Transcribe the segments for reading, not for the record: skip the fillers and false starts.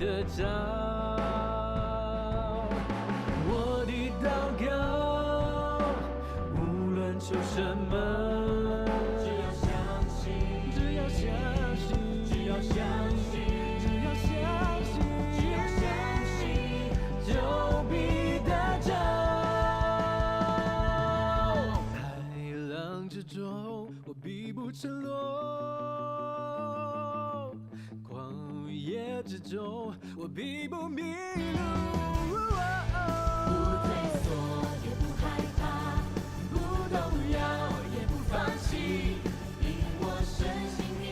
得着我的祷告，无论求什么，只要相信，只要相信，只要相信，只要相信，只要相信，就必得着。海浪之中，我必不沉落。夜之中，我必不迷路。不退缩，也不害怕，不动摇，也不放弃，因我深信你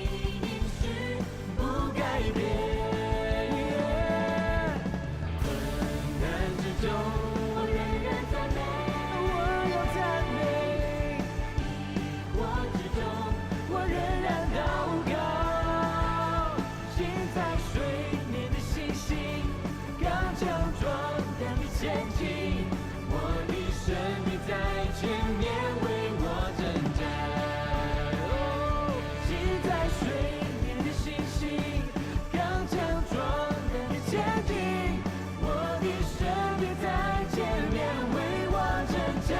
应许不改变。困难之中，我仍然赞美，我要赞美。疑惑之中，我仍然祷告。前进，我的生命在前面为我征战。心在水面的星星，刚强壮胆的前进，我的生命在前面为我征战。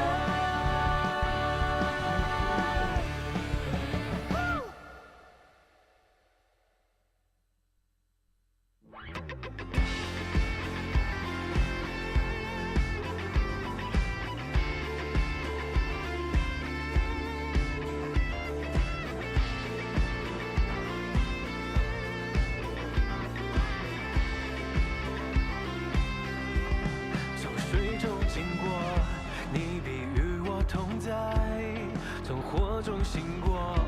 从火中醒过，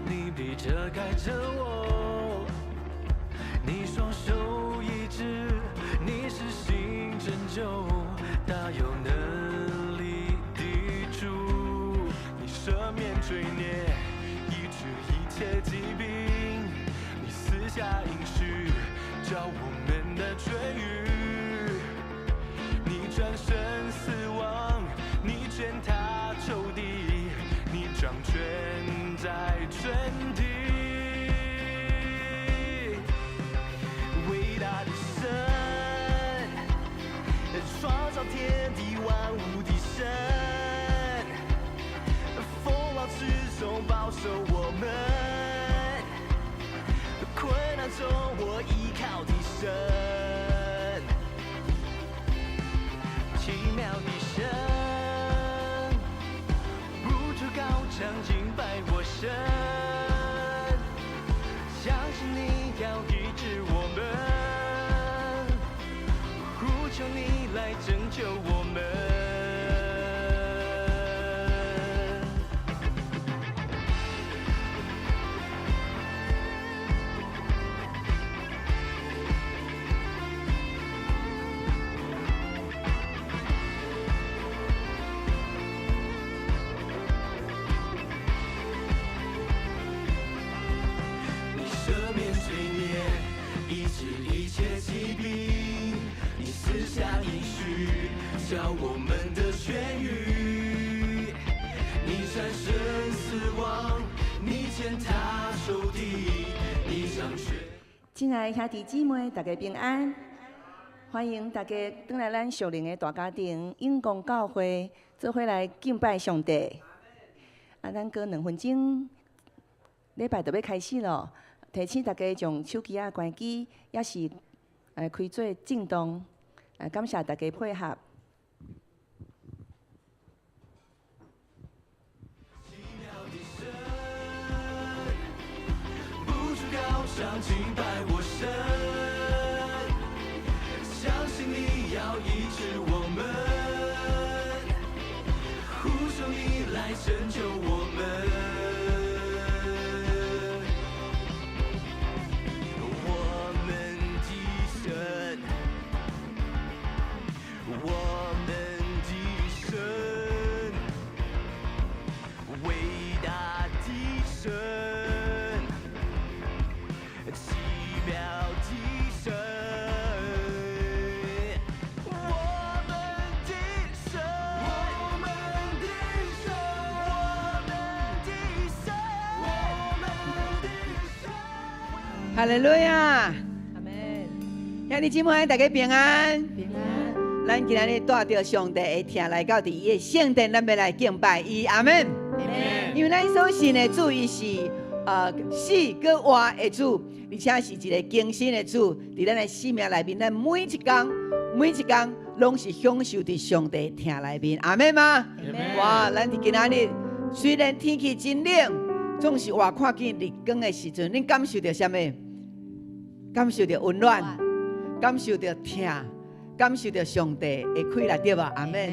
你必遮盖着我。你双手医治，你是新拯救，大有能力抵住。你赦免罪孽，医治一切疾病。你赐下应许，叫我们的痊愈。你战胜死亡，你践踏仇敌。你掌权在全地，伟大的神，创造天地万物的神，风浪之中保守我们，困难中我依靠的神，奇妙的神。高唱敬拜我神，相信你要医治我们，呼求你来拯救我们。叫我们的痊愈，你战胜死亡，你践踏仇敌，你掌权。亲爱的兄弟姊妹，大家平安，欢迎大家返来咱属灵的大家庭永光教会，做伙来敬拜上帝。咱过2分钟，礼拜就要开始咯。提醒大家将手机关机，也是开做震动。感谢大家配合。上敬拜我神，相信你要医治我们，呼求你来拯救我们。我们的神，我们的神，伟大的神。奇妙的神，我们的神，我们的神，我们的神，我们的神。哈利路亚，阿门。兄弟姊妹，大家平安。平安。咱今日带着上帝的听来到伊的圣殿，咱要来敬拜伊。阿门。因为咱所信的主，伊是死搁活的主，而且是一个更新的主。伫咱的生命内面，咱每一天，拢是享受伫上帝听内面。阿门吗？哇！咱伫今仔日，虽然天气真冷，总是活看见日光的时阵，恁感受到什么？感受到温暖，感受到疼，感受到上帝的快乐，对吧？阿门。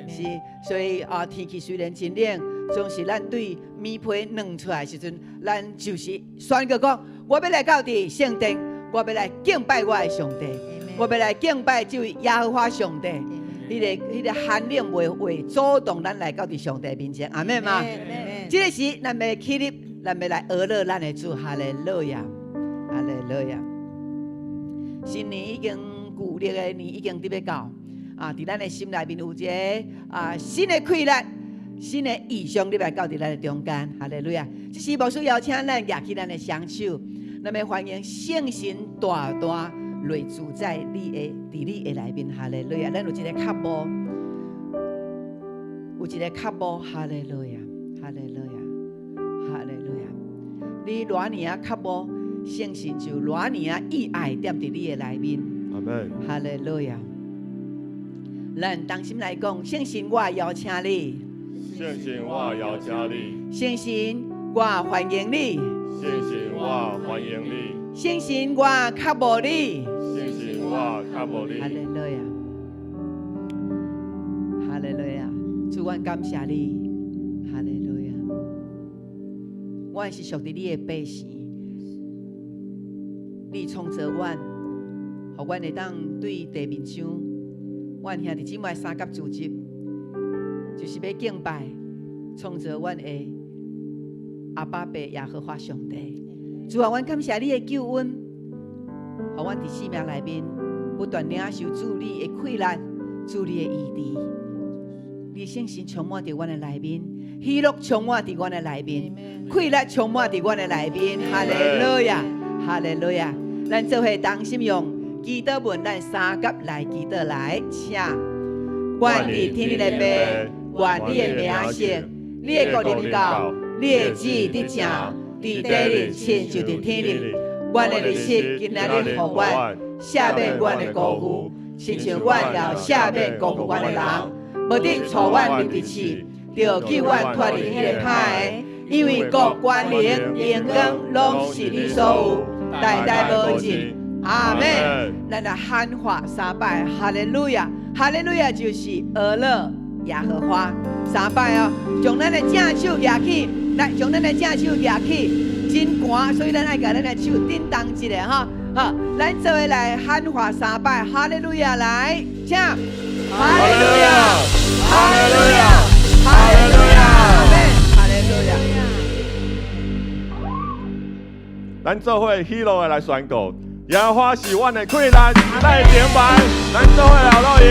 是，所以天气虽然真冷，总是咱对棉被软出来的时阵，咱就是宣告讲：我要来到伫圣殿，我要来敬拜我的上帝，我要来敬拜这位耶和华上帝。迄个寒冷会阻挡咱来到伫上帝面前，阿门嘛。这个时，咱要起立，咱要来讹乐咱的主，哈利路亚，哈利路亚。新年已经旧历的年已经要到，伫咱的心内面有一个新的快乐、新的意象，你来到伫咱的中间，哈利路亚。这是无需邀请咱举起咱的双手，咱要欢迎圣神大大来住在你的内面，哈利路亚。咱有一个脚步，哈利路亚，哈利路亚，哈利路亚。你偌年脚步，圣神就偌年意爱踮伫你的内面。阿门。哈利路亚。咱同心来讲，圣神，我邀请你。圣神，我邀请你。圣神，我欢迎你。圣神，我欢迎你。圣神，我较无你。圣神，我较无你。哈利路亚，哈利路亚，主，我感谢你。哈利路亚，我是属于你的百姓，你创造我，互阮会当对地面上，阮兄弟姊妹三甲组织，就是要敬拜创造阮的阿爸爸耶和华上帝。主啊，阮感谢你的救恩，互阮伫生命内面不断领受主你的快乐，主你的医治，你圣神充满伫阮的内面，喜乐充满伫阮的内面，快乐充满伫阮的内面。哈利路亚，哈利路亚！咱做伙同心用祈祷文，咱三甲来祈祷来，请。愿伫天的父，愿你的名圣，你的国临到，你的旨意得成。伫地里亲就伫天里，阮的日子今仔日互阮赦免阮的过负，亲像阮要赦免过负阮的人，无得错阮入地狱，就救阮脱离迄个歹的，因为国权力、荣光拢是你所有，代代无尽。阿门。咱来喊话三摆，哈利路亚，哈利路亚就是俄勒耶和华三摆哦，将咱的正手举起。来，将咱的正手举起，真寒，所以咱爱甲咱的手叮当一下哈。好，咱做伙来喊话三摆，哈利路亚来，请，哈利路亚，哈利路亚，哈利路亚，阿门，哈利路亚。咱做伙喜乐的来宣告，耶和华是阮的快乐，咱的顶牌，咱做伙来录音。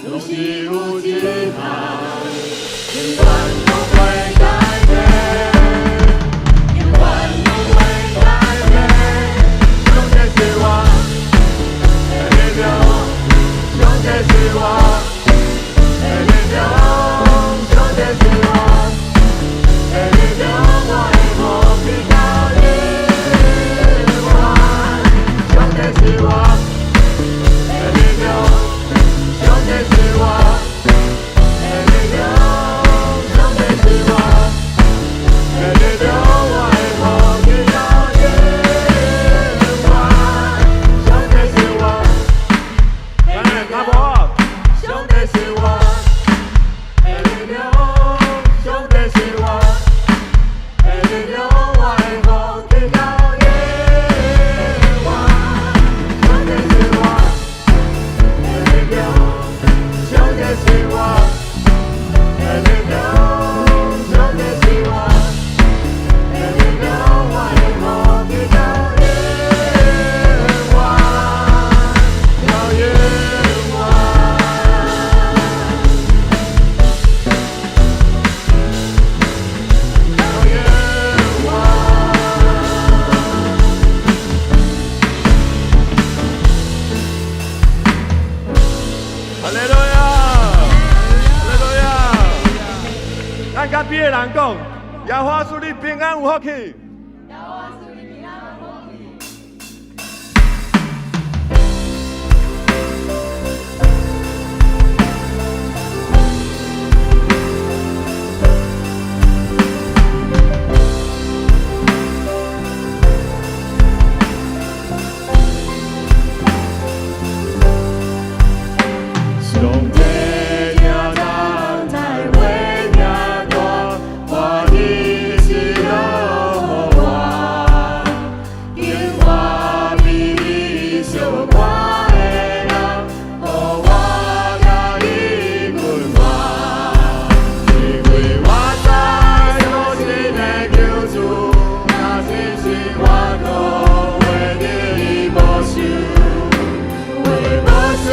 有喜无惧怕，永远不会改变，永远不会改变。上帝是我的力量，上帝是我的力量，上帝是我的力量，我的目标到永远。上帝是我的力量，上帝是我的力量，上帝是我的力量，我的目标到永远。上帝是我，咱的阿婆，上帝是我的力量，上帝是我的力量，我的目标到永远。上帝是我的力量，上帝是我的力量，上帝是我的力量，我的目标到永远，到永远。哈利路亚，哈利路亚！咱甲别的人讲，耶和华赐你平安有福气。上帝听咱在为命大，我的是耶和华，因我比你小看的人，予我甲你温暖，因为我知所信的救主，若真心我都为你保守，为保守。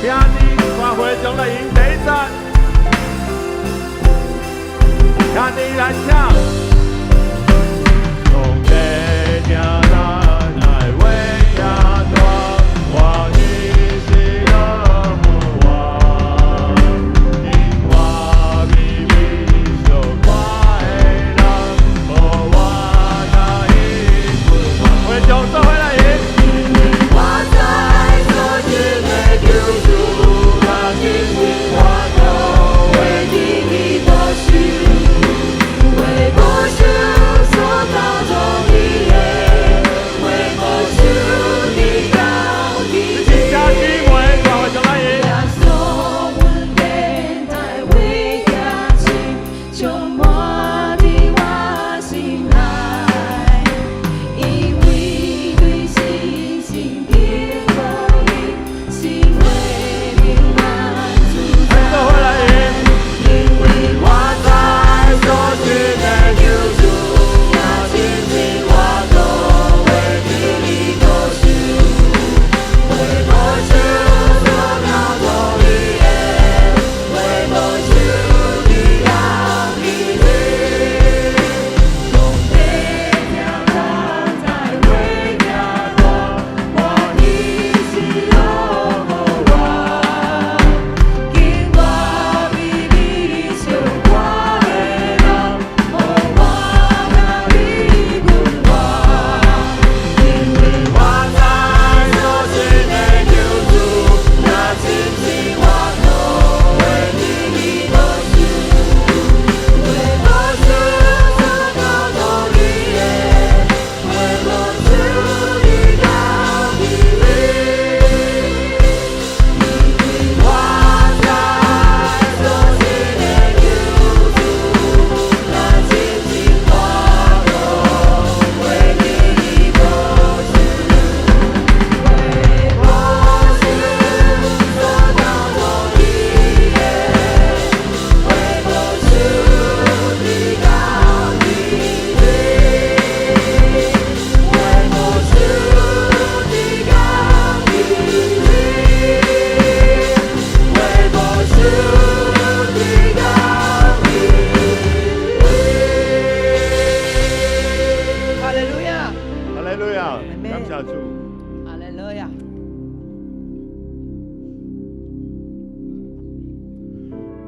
听你看会中来赢第一站，听你来唱，上帝听咱来为亚大，我的是耶和华，因我比你小看的人，予我甲伊温暖。会中做伙来赢。我都为你保守，为保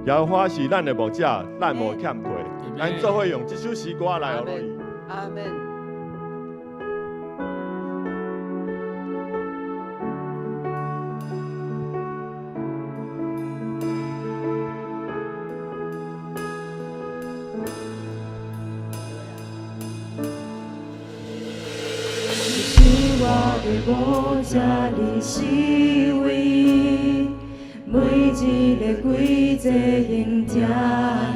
耶和华是咱的牧者，咱无欠亏。咱做伙用这首诗歌来学伊。阿门。我的牧者，你是位，每一个季节因这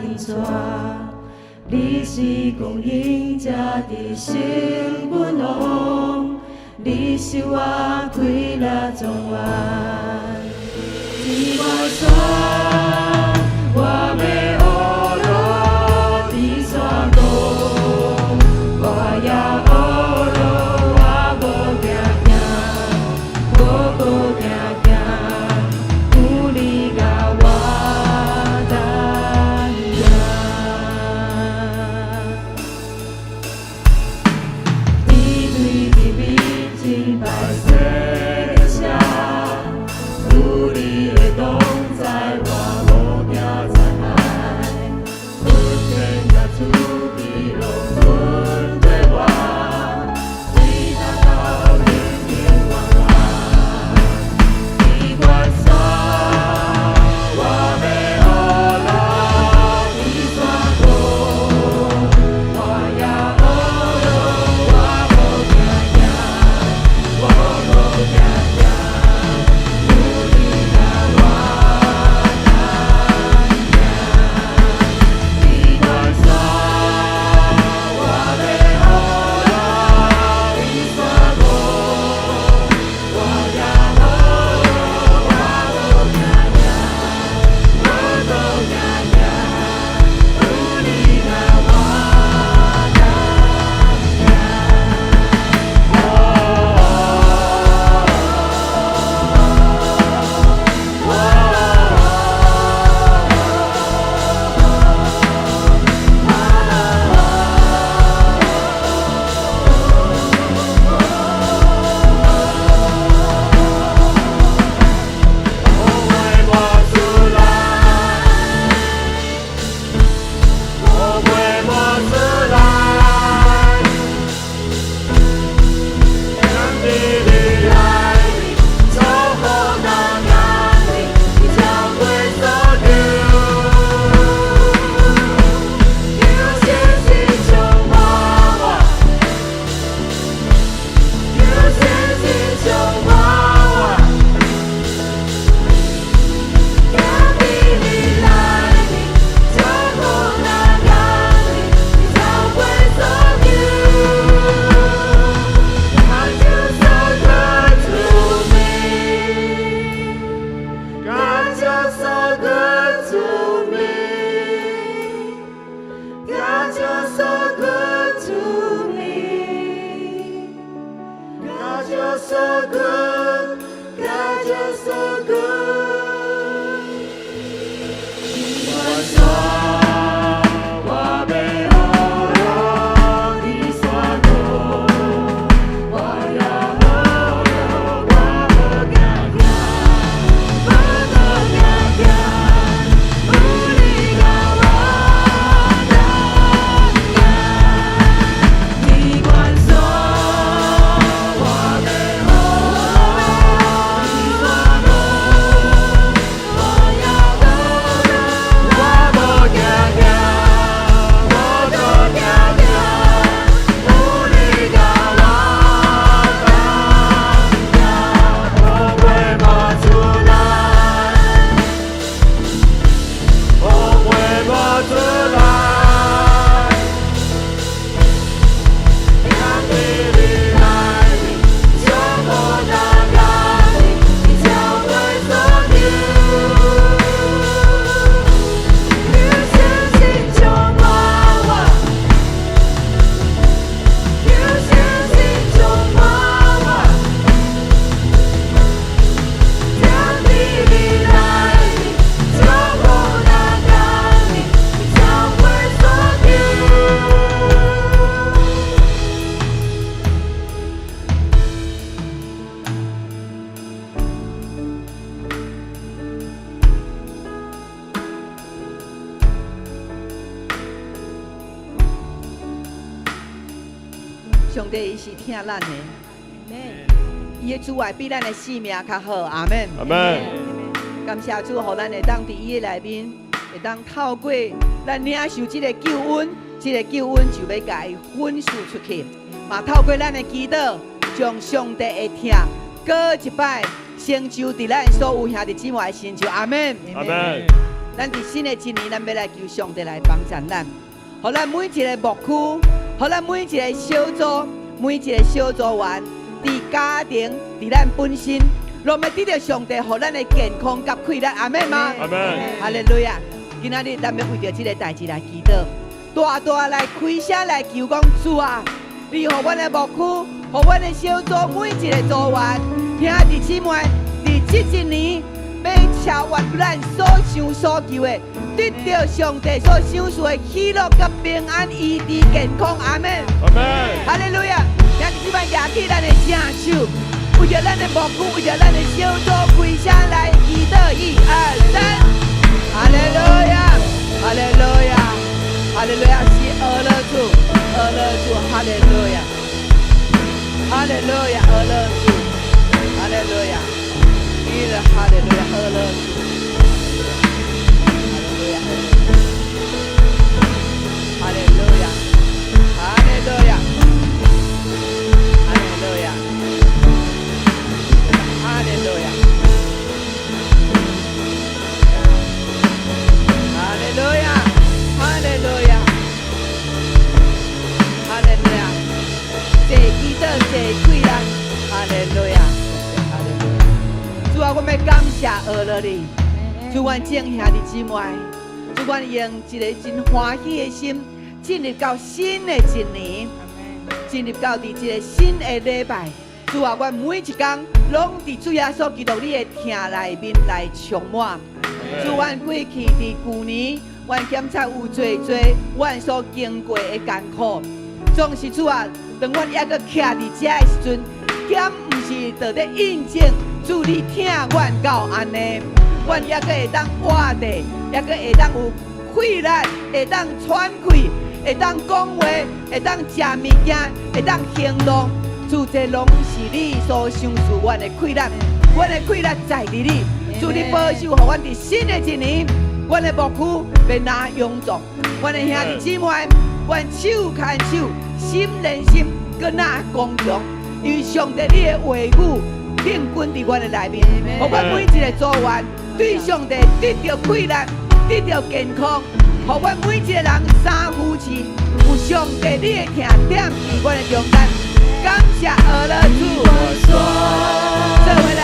你带，你是供应者的生本王，你是我快乐总源。你我山，我要学落的山高，我要学落。在我上帝伊是听咱的，伊的主爱比咱的性命较好。阿门。阿门。感谢主，互咱会当伫伊的内面，会当透过咱领受这个救恩，这个救恩就要甲伊分输出去，嘛透过咱的祈祷，将上帝的听过一摆成就伫咱所有兄弟姊妹的成就。阿门。阿门。咱伫新的一年，咱要来求上帝来帮助咱，互咱每一个牧区，互咱每一个小组，每一个小组员，伫家庭，伫咱本身，拢要得到上帝互咱的健康甲快乐。阿门吗？阿门。哈利路亚！今仔日咱要为着这个代志来祈祷，大大来开声来求讲主啊！你互阮的牧区，互阮的小组每一个组员，兄弟姊妹，伫这一年。要超越咱所想所求的，得到上帝所想赐的喜乐甲平安、医治、健康。阿门。阿门。哈利路亚！兄弟姊妹，举起咱的正手，为着咱的牧区，为着咱的小组，开声来祈祷。1、2、3，哈利路亚！哈利路亚！哈利路亚！是俄勒主，俄勒主，哈利路亚！哈利路亚，俄勒主，哈利路亚！哈利路亚，俄勒主，哈利路亚，哈利路亚，哈利路亚，哈利路亚，哈利路亚，哈利路亚，哈利路亚，这祈祷这快乐，哈利路亚。主啊，我要感谢俄勒你，主阮众兄弟姊妹，主阮用一个真欢喜的心，进入到新的一年，进入到伫这个新的礼拜。主啊，阮每一天拢伫主耶稣基督你的听内面来充满。主，阮过去伫旧年，阮检测有做阮所经过的艰苦，总是主啊，当阮还阁徛伫遮的时阵，检毋是在咧印证。主你听阮到安尼，阮还阁会当活地，还阁会当有快乐，会当喘气，会当讲话，会当食物件，会当行动。主这拢是你所赏赐阮的快乐，阮的快乐在伫你。主你保守，互阮伫新的一年，阮的牧区别拿永壮，阮的兄弟姊妹，阮手牵手，心连心，搁那共强，因为上帝你的话语。定根伫阮的内面，互阮每一个组员对上帝得到快乐，得到健康，互阮每一个人三夫妻有上帝你的听点伫阮的中间。感谢俄勒主，做回来。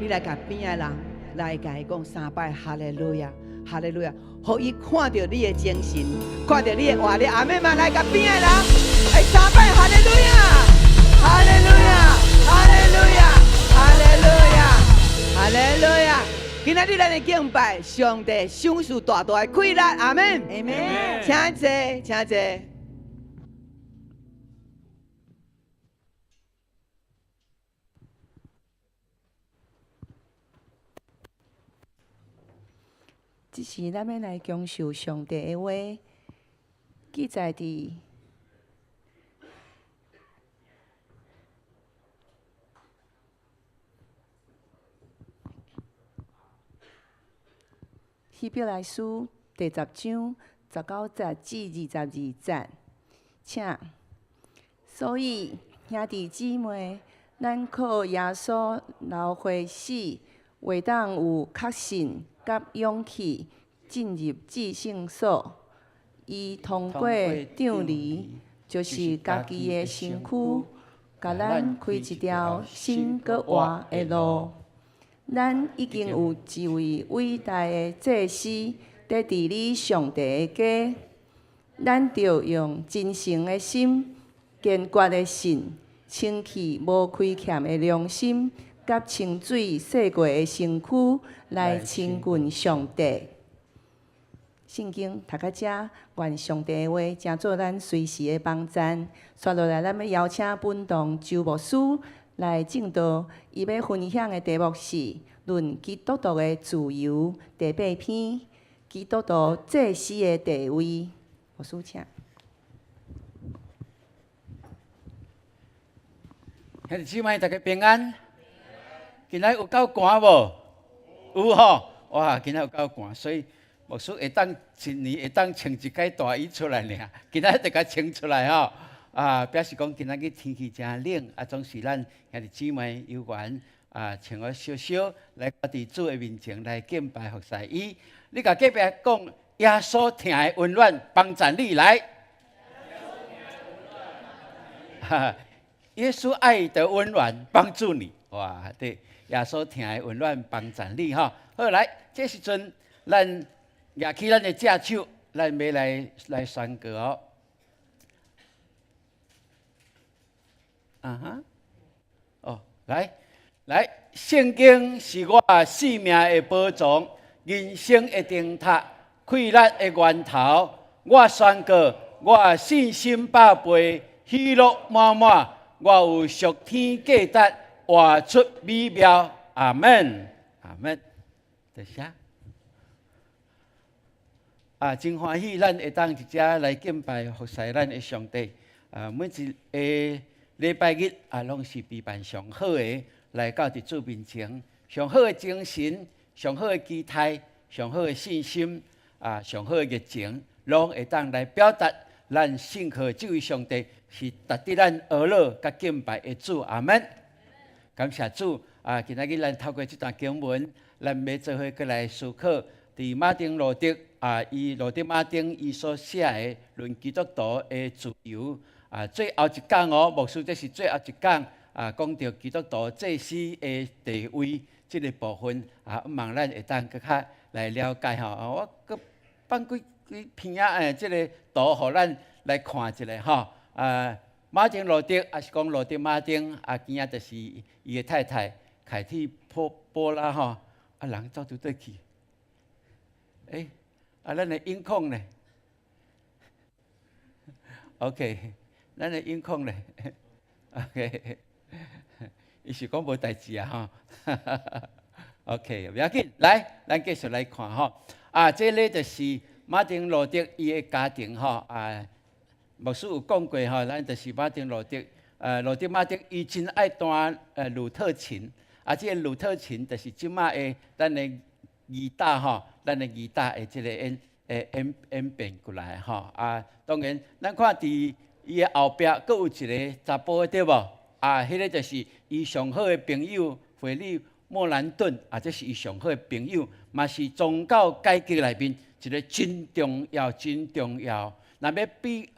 你来甲边仔人来甲伊讲3摆哈利路亚，哈利路亚，互伊看到你的精神，看到你的活力。阿妹嘛，来甲边仔人来3摆哈利路亚，哈利路亚，哈利路亚，哈利路亚，哈利路亚。今仔日咱的敬拜，上帝赏赐大大的快乐，阿门，阿门。请坐，请坐。这是咱要来享受上帝的话，记载伫希伯来书第10章19节至22节，请。所以兄弟姊妹，咱靠耶稣流血死，会当有确信甲勇气进入至圣所。伊通过丈离，就是家己的身躯，甲咱开一条新搁活的路。咱已经有一位伟大的祭司伫治理上帝的家，咱着用真诚的心、坚决的信、清气无亏欠的良心，甲清水洗过的身躯来亲近上帝。圣经读到这，愿上帝的话成做咱随时的帮衬。接落来，咱要邀请本堂周牧师来正道，伊要分享的题目是《论基督徒的自由》第8篇，基督徒祭司的地位。牧师请。兄弟姊妹，大家平安。今仔有够寒无？有吼，哇！今仔有够寒，所以牧师会当一年会当穿一件大衣出来尔。今仔得甲穿出来吼。表示讲今仔日天气真冷，总是咱兄弟姊妹有缘穿个小小来到伫主的面前来敬拜服侍伊。你甲隔壁讲，耶稣疼的温暖帮助你来。耶稣爱的温暖帮助你，哇！对，耶稣疼的温暖帮助你哈。好，来，这时阵咱举起咱的只手，咱要来宣告哦。哦，来，圣经是我生命的宝藏，人生的灯塔，快乐的源头。我宣告，我信心百倍，喜乐满满。我有属天价值，活出美妙。阿门，阿门。多谢。真欢喜，咱会当一只来敬拜服侍咱的上帝。每一个礼拜日拢是备办上好的，来到伫主面前，上好的精神，上好的期待，上好的信心，上好的热情，拢会当来表达咱信靠这位上帝是值得咱学乐甲敬拜的主。阿门。感谢主。今仔日咱透过这段经文，咱要做伙过来思考，伫马丁路德路德马丁伊所写的《论基督徒的自由》。最后一讲哦，牧师这是最后一讲讲到基督徒祭司的地位这个部分望咱会当更较来了解吼。我搁放几篇这个图，互咱来看一下吼。马丁路德是讲路德马丁今仔就是伊的太太凯蒂波拉吼。人走伫倒去，咱的音控呢 ？OK。咱的音控咧 ，OK， 伊是讲无代志吼，OK， 不要紧，来，咱继续来看吼。这咧就是马丁路德伊的家庭吼。牧师有讲过吼，咱就是马丁路德，路德马丁伊真爱弹鲁特琴，这个鲁特琴就是即卖的咱的吉他吼，咱的吉他的这个演变过来吼。当然，咱看伫伊的后壁，阁有一个查甫对无？迄个就是伊上好的朋友惠利莫兰顿，这是伊上好的朋友，嘛是宗教改革内面一个真重要、真重要。若要比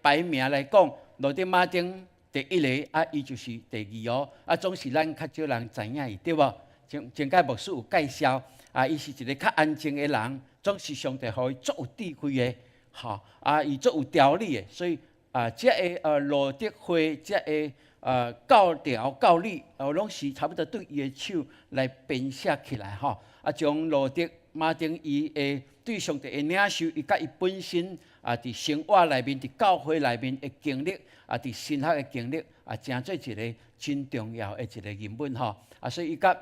排名来讲，路德马丁第一个啊，伊就是第二哦，啊，总是咱较少人知影伊，对无？前届牧师有介绍，啊，伊是一个较安静的人，总是上帝互伊足有智慧的，吼，啊，伊足有条理的，所以啊，这个路德会，这个教条教理，拢是差不多对伊的手来编写起来，吼，啊，将路德马丁伊的对上帝的领受，伊甲伊本身啊，伫生活内面，伫教会内面的经历，啊，伫神学的经历，啊，成做一个真重要的一个人物，吼，啊，所以伊甲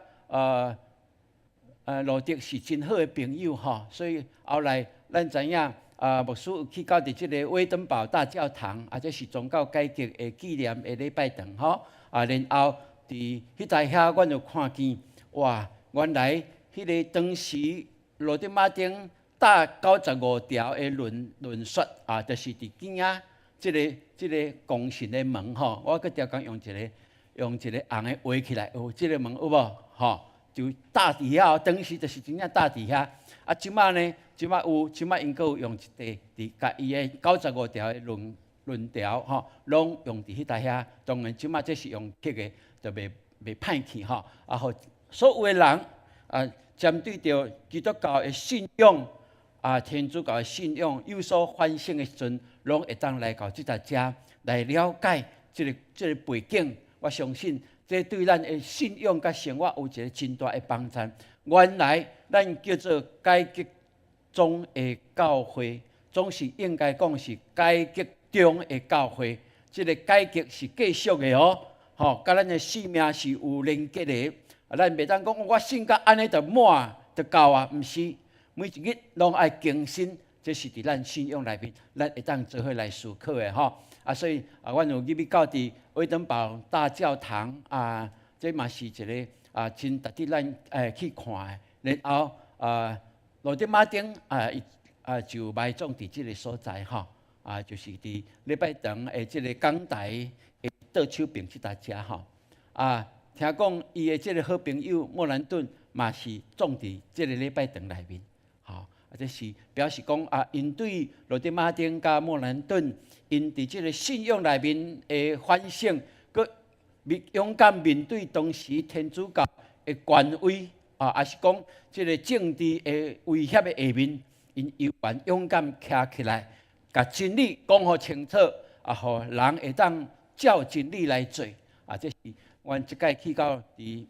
路德是真好的朋友吼，所以后来咱知影牧师有去到伫即个威登堡大教堂，这是宗教改革的纪念的礼拜堂吼，然后伫迄台遐，阮就看见哇，原来迄个当时路德马丁打95条的论说就是伫镜仔即个公信的门吼，我搁条工用一个红的画起来，即个门有无吼？就搭伫遐，当时就是真正搭伫遐。即摆呢，即摆因阁有用一伫甲伊的95条的论条吼，拢用伫迄搭遐。当然，即摆这是用刻的，就袂歹去吼。互所有的人针对着基督教的信仰天主教的信仰有所反省的时阵，拢会当来到即搭遮来了解即个背景。我相信。这对咱的信仰甲生活有一个真大的帮助。原来咱叫做改革中的教会，总是应该讲是改革中的教会。这个改革是继续的哦，甲咱的生命是有连结的。咱袂当讲我信甲安尼就满就够啊，毋是。每一日拢爱更新，这是伫咱信仰内面，咱会当做伙来思考的吼。所以阮有入去到伫威登堡大教堂这嘛是一个真值得咱去看的。然后路德马丁就埋葬伫即个所在吼，就是伫礼拜堂的即个讲台的倒手边即搭遮吼。听讲伊的即个好朋友莫兰顿嘛是葬伫即个礼拜堂内面，吼。这是表示讲因对路德马丁甲莫兰顿，因伫即个信仰内面的反省，佮勇敢面对当时天主教的权威，也是讲即个政治的威胁的下面，因犹原勇敢徛起来，甲真理讲互清楚，互人会当照真理来做。这是阮即届去到伫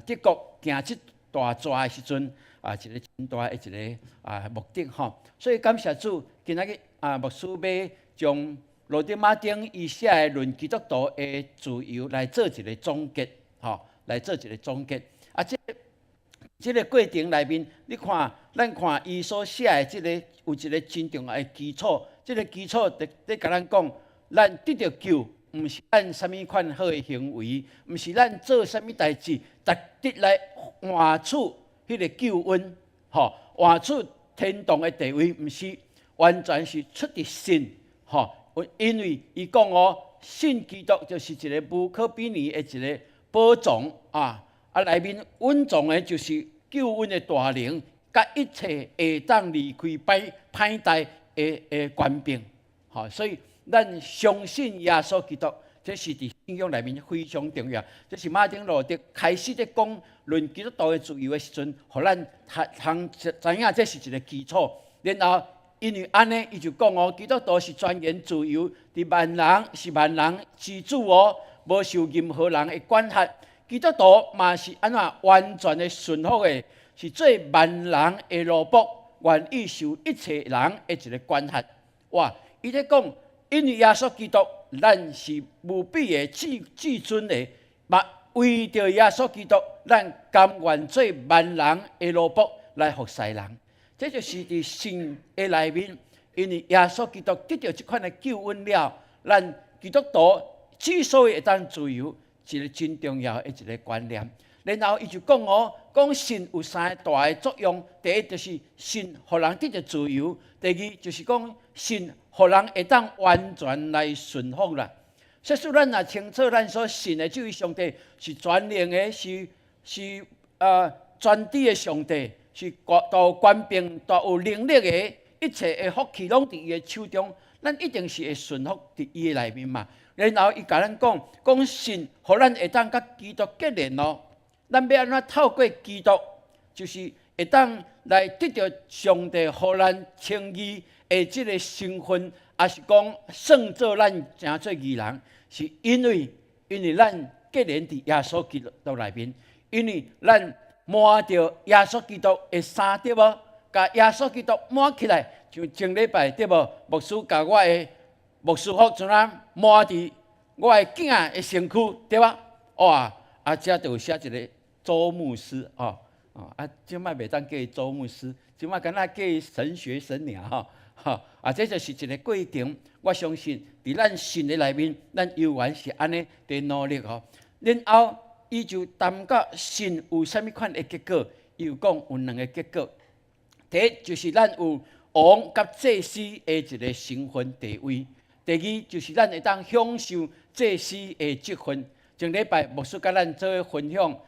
德国行即大逝的时阵。一个真大的一个目的吼，所以感谢主，今仔日牧师要将路德马丁伊写的《论基督徒的自由》来做一个总结，吼，来做一个总结。这个过程内面，你看，咱看伊所写的这个有一个真重要的基础，这个基础在甲咱讲，咱得到救，毋是咱什么款好的行为，毋是咱做什么代志，特地来换取。迄个救恩，换出天堂的地位，毋是完全是出于神，因为伊讲信基督就是一个无可比拟的一个宝藏内面蕴藏的就是救恩的大能，甲一切会当离开歹代的官兵，所以咱相信耶稣基督。这是伫信仰内面非常重要。这是马丁路德开始在讲论基督徒的自由的时阵，互咱通知影这是一个基础。然后因为安尼，伊就讲基督徒是全然自由，伫万人之主无受任何人的管辖。基督徒嘛是安怎完全的顺服的，是做万人的奴仆，愿意受一切人的一个管辖。哇！伊在讲。因为耶稣基督，咱是无比的至尊的，嘛为着耶稣基督，咱甘愿做万人的奴仆来服侍人。这就是伫神的内面，因为耶稣基督得到这款的救恩了，咱基督徒之所以会当自由，是一个真重要的一个观念。然后伊就讲神有三个大的作用：第一就是神互人得到自由；第二就是讲神。互人会当完全来顺服啦。所以咱也清楚，咱所信的这位上帝是全能的，是全知的上帝，是大有权柄、大有能力的，一切的福气拢伫伊的手中。咱一定是会顺服伫伊的内面嘛。然后伊甲咱讲信，互咱会当甲基督结连咯。咱要安怎透过基督，就是会当来得到上帝互咱称义的即个身份，也是讲算做咱成做义人，是因为咱结连伫耶稣基督内面，因为咱摸着耶稣基督的衫，对无？甲耶稣基督摸起来，像前礼拜对无？牧师甲我的牧师服怎啊摸伫我的囝的身躯，对吧？哇！遮就有写一个周牧师哦，即摆袂当叫伊周牧师，即摆敢若叫伊神学生尔吼，这就是一个过程。我相信伫咱信的内面，咱犹原是安尼伫努力吼。然后伊就谈到信有啥物款的结果，伊有讲有两个结果。第一就是咱有王甲祭司的一个身份地位；第二就是咱会当享受祭司的职分。前礼拜牧师甲咱做分享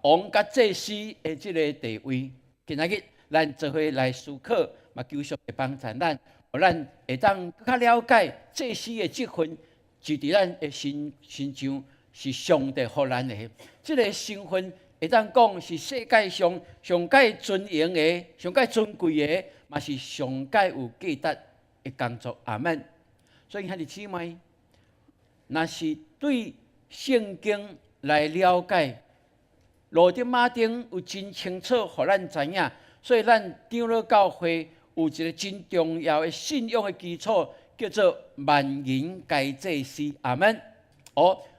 王甲祭司的即个地位。今仔日咱做伙来思考，嘛求上帝帮助咱，互咱会当更较了解祭司的职分，就伫咱的身上是上帝互咱的。即个身份会当讲是世界上上界尊荣的、上界尊贵的，嘛是上界有价值的工作。阿门。所以兄弟姊妹，若是对圣经来了解，罗德马丁有真清楚，互咱知影。所以咱长老教会有一个真重要的信仰的基础，叫做万人皆祭司。阿门。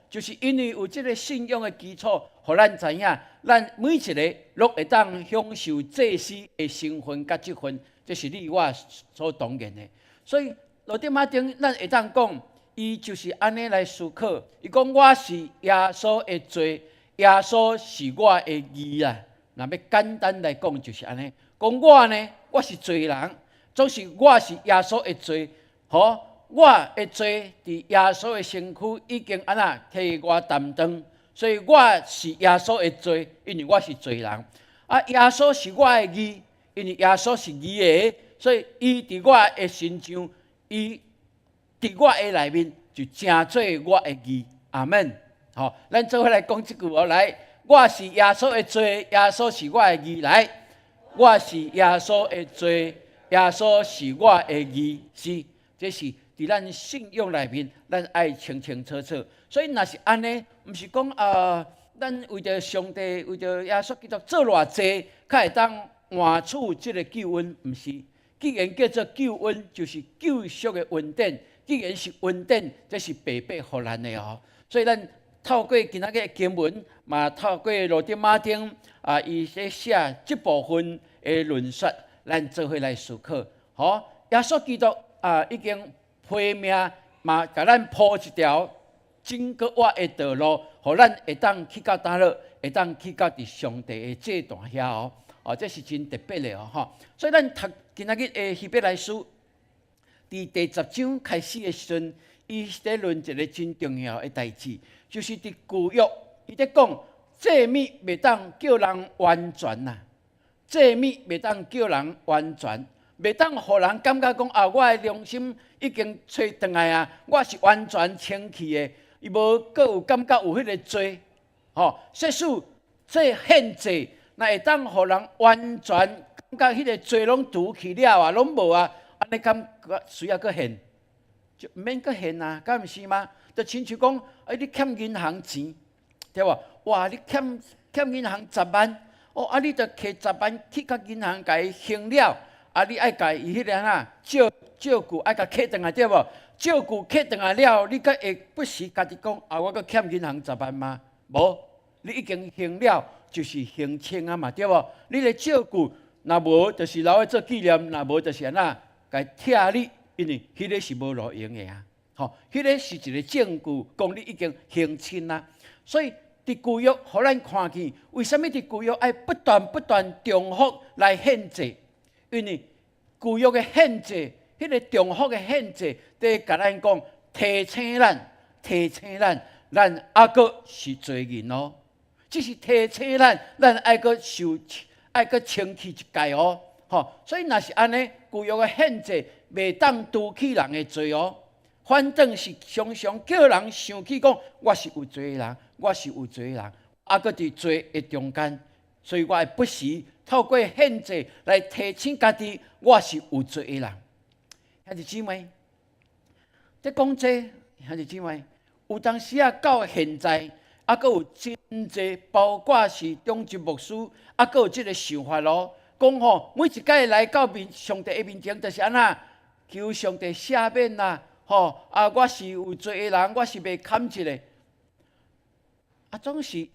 就是因为有这个信仰的基础，互咱知影，咱每一个都会当享受祭司的身份甲职分，这是你我所当然的。所以罗德马丁，咱会当讲，伊就是安尼来思考。伊讲我是耶稣的罪，耶稣是我的义啊。若要简单来讲，就是安尼。讲我呢，我是罪人，总是我是耶稣的罪，我的罪伫耶稣的身躯已经安那替我担当，所以我是耶稣的罪，因为我是罪人。耶稣是我的义，因为耶稣是义的，所以伊伫我的身上，伊伫我的内面就成做我的义。阿门。咱做伙来讲一句来，我是耶稣的罪，耶稣是我的义。来，我是耶稣的罪，耶稣是我的义。是，这是。伫咱信仰内面，咱爱清清楚楚。所以若是安尼，毋是讲咱为着上帝、为着耶稣基督做偌济，才会当换取即个救恩，毋是。既然叫做救恩，就是救赎的恩典。既然是恩典，这是白白互咱的哦。所以咱透过今仔日的经文，嘛透过罗德马丁伊写即部分的论述，咱做伙来思考。耶稣基督已经批命嘛，甲咱铺一条真搁活的道路，互咱会当去到倒落，会当去到伫上帝的这段遐这是真特别的所以咱读今仔日的希伯来书，伫第10章开始的时阵，伊在论一个真重要的代志，就是伫旧约，伊在讲祭物袂当叫人完全呐，祭物袂当叫人完全。袂当互人感觉讲我的良心已经找回来啊，我是完全清气的，伊无阁有感觉有迄个罪，即使这献祭，若会当互人完全感觉迄个罪拢除去了啊，拢无啊，安尼感觉需要阁献，就毋免阁献啊，敢毋是吗？就亲像讲，你欠银行钱，对无？哇，你欠银行10万，你着摕10万去甲银行甲伊还了。你爱甲伊迄个照顾，爱甲摕转来对无？照顾摕转来了，你阁会不时家己讲我阁欠银行10万吗？无，你已经还了，就是还清啊嘛，对无？你来照顾，若无就是留来做纪念，若无就是安那甲拆你，因为迄个是无路用的啊。迄个是一个证据，讲你已经还清啊。所以伫旧约，互咱看见，为什么伫旧约爱不断重复来献祭？因为旧约的献祭，迄个重复的献祭，在甲咱讲提醒咱，咱还阁是罪人哦。只是提醒咱爱阁清气一界哦。所以若是安尼，旧约的献祭袂当除去人的罪哦。反正是常常叫人想起讲，我是有罪的人，我是有罪的人，啊，搁伫罪的中间，所以我会不时透过献祭来提醒家己，我是有罪的人。兄弟姊妹，在讲这，兄弟姊妹，有当时啊，到现在，啊，搁有真济，包括是中级牧师，啊，搁有即个想法咯，讲吼，每一届来到上帝的面前，就是安那求上帝赦免啦。吼啊！我是有罪的人，我是被砍一个。啊，总是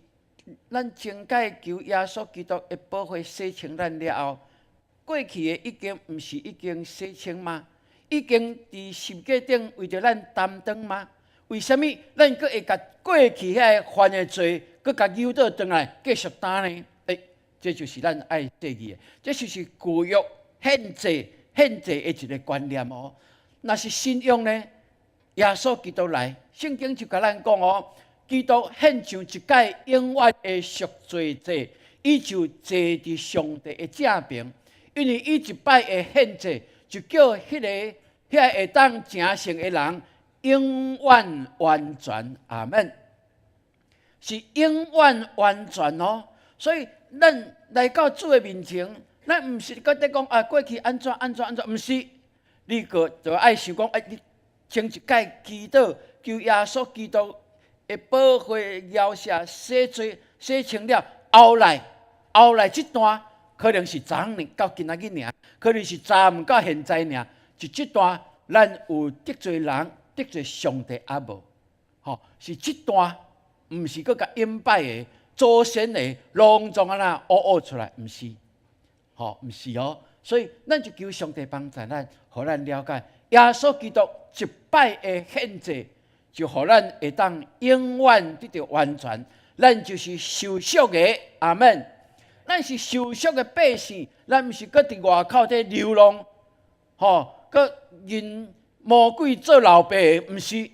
咱真解求耶稣基督的宝血洗清咱了后，过去的已经毋是已经洗清吗？已经伫十架顶为着咱担当吗？为什么咱阁会甲过去遐犯的罪，阁甲扭倒转来继续担呢？这就是咱爱注意的，这就是旧约献祭的一个观念哦。若是信仰呢？耶稣基督来，圣经就甲咱讲哦，基督献上一届永远的赎罪祭，伊就坐伫上帝的正边，因为伊一摆的献祭，就叫遐会当成圣的人永远完全。阿门。是永远完全哦，所以咱来到主的面前，咱毋是搁在讲啊，过去安怎，毋是。你个就爱想讲，你前一届祈祷，求耶稣基督的宝血疗赦洗罪洗清了，后来这段可能是昨日到今仔日尔，可能是昨暗到现在尔，就这段咱有得罪人、得罪上帝也无，吼，是这段，毋是搁甲掩摆的、祖先的隆重啊那乌出来，毋是，吼，毋是哦。所以，咱就求上帝帮助咱，互咱了解耶稣基督一摆的献祭，就互咱会当永远得到完全。咱就是受赎的，阿门。咱是受赎的百姓，咱毋是搁伫外口在流浪，吼，搁认魔鬼做老爸的，毋是。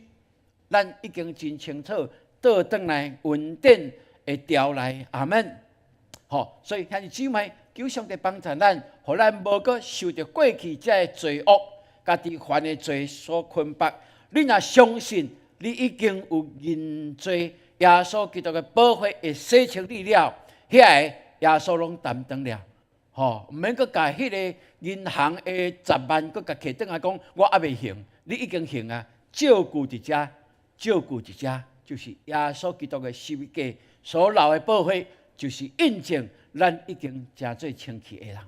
咱已经真清楚倒转来稳定的调来，阿门。吼，所以兄弟姊妹。求上帝帮助咱，互咱无搁受着过去这罪恶、家己犯的罪所捆绑。你若相信，你已经有认罪，耶稣基督的宝血会洗清你了，遐个耶稣拢担当了。吼，毋免搁甲迄个银行的10万搁甲摕转来讲，我还未还，你已经还啊！照顾一遮，就是耶稣基督的十字架所流的宝血，就是印证。咱已经真做清气的人，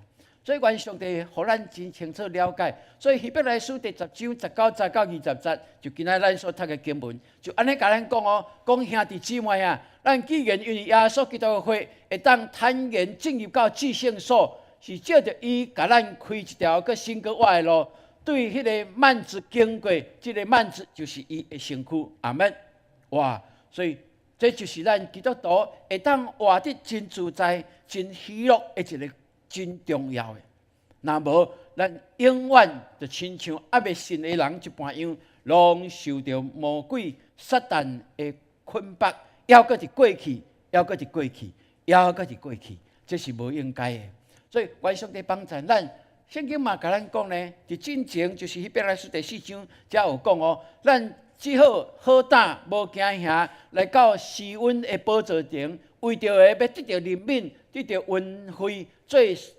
所以愿上帝互咱真清楚了解。所以希伯来书第10章19、20节，就今仔咱所读的经文，就安尼甲咱讲哦，讲兄弟姊妹啊，咱既然因为耶稣基督的血会当坦然进入到至圣所，是照着伊甲咱开一条个新个活的路，对迄个幔子经过，这个幔子就是伊的身躯。阿门。哇，所以。这就是咱基督徒会当活得真自在、真喜乐的一个真重要的。若无，咱永远就亲像还未信的人一般样，拢受到魔鬼、撒旦的捆绑，还搁是过去，这是无应该的。所以，愿上帝帮助咱。圣经嘛，甲咱讲呢，伫进前就是迄边来书第4章，才有讲哦，咱。只好好胆无惊吓，来到施恩的宝座前，为着要得到怜悯，得到恩惠，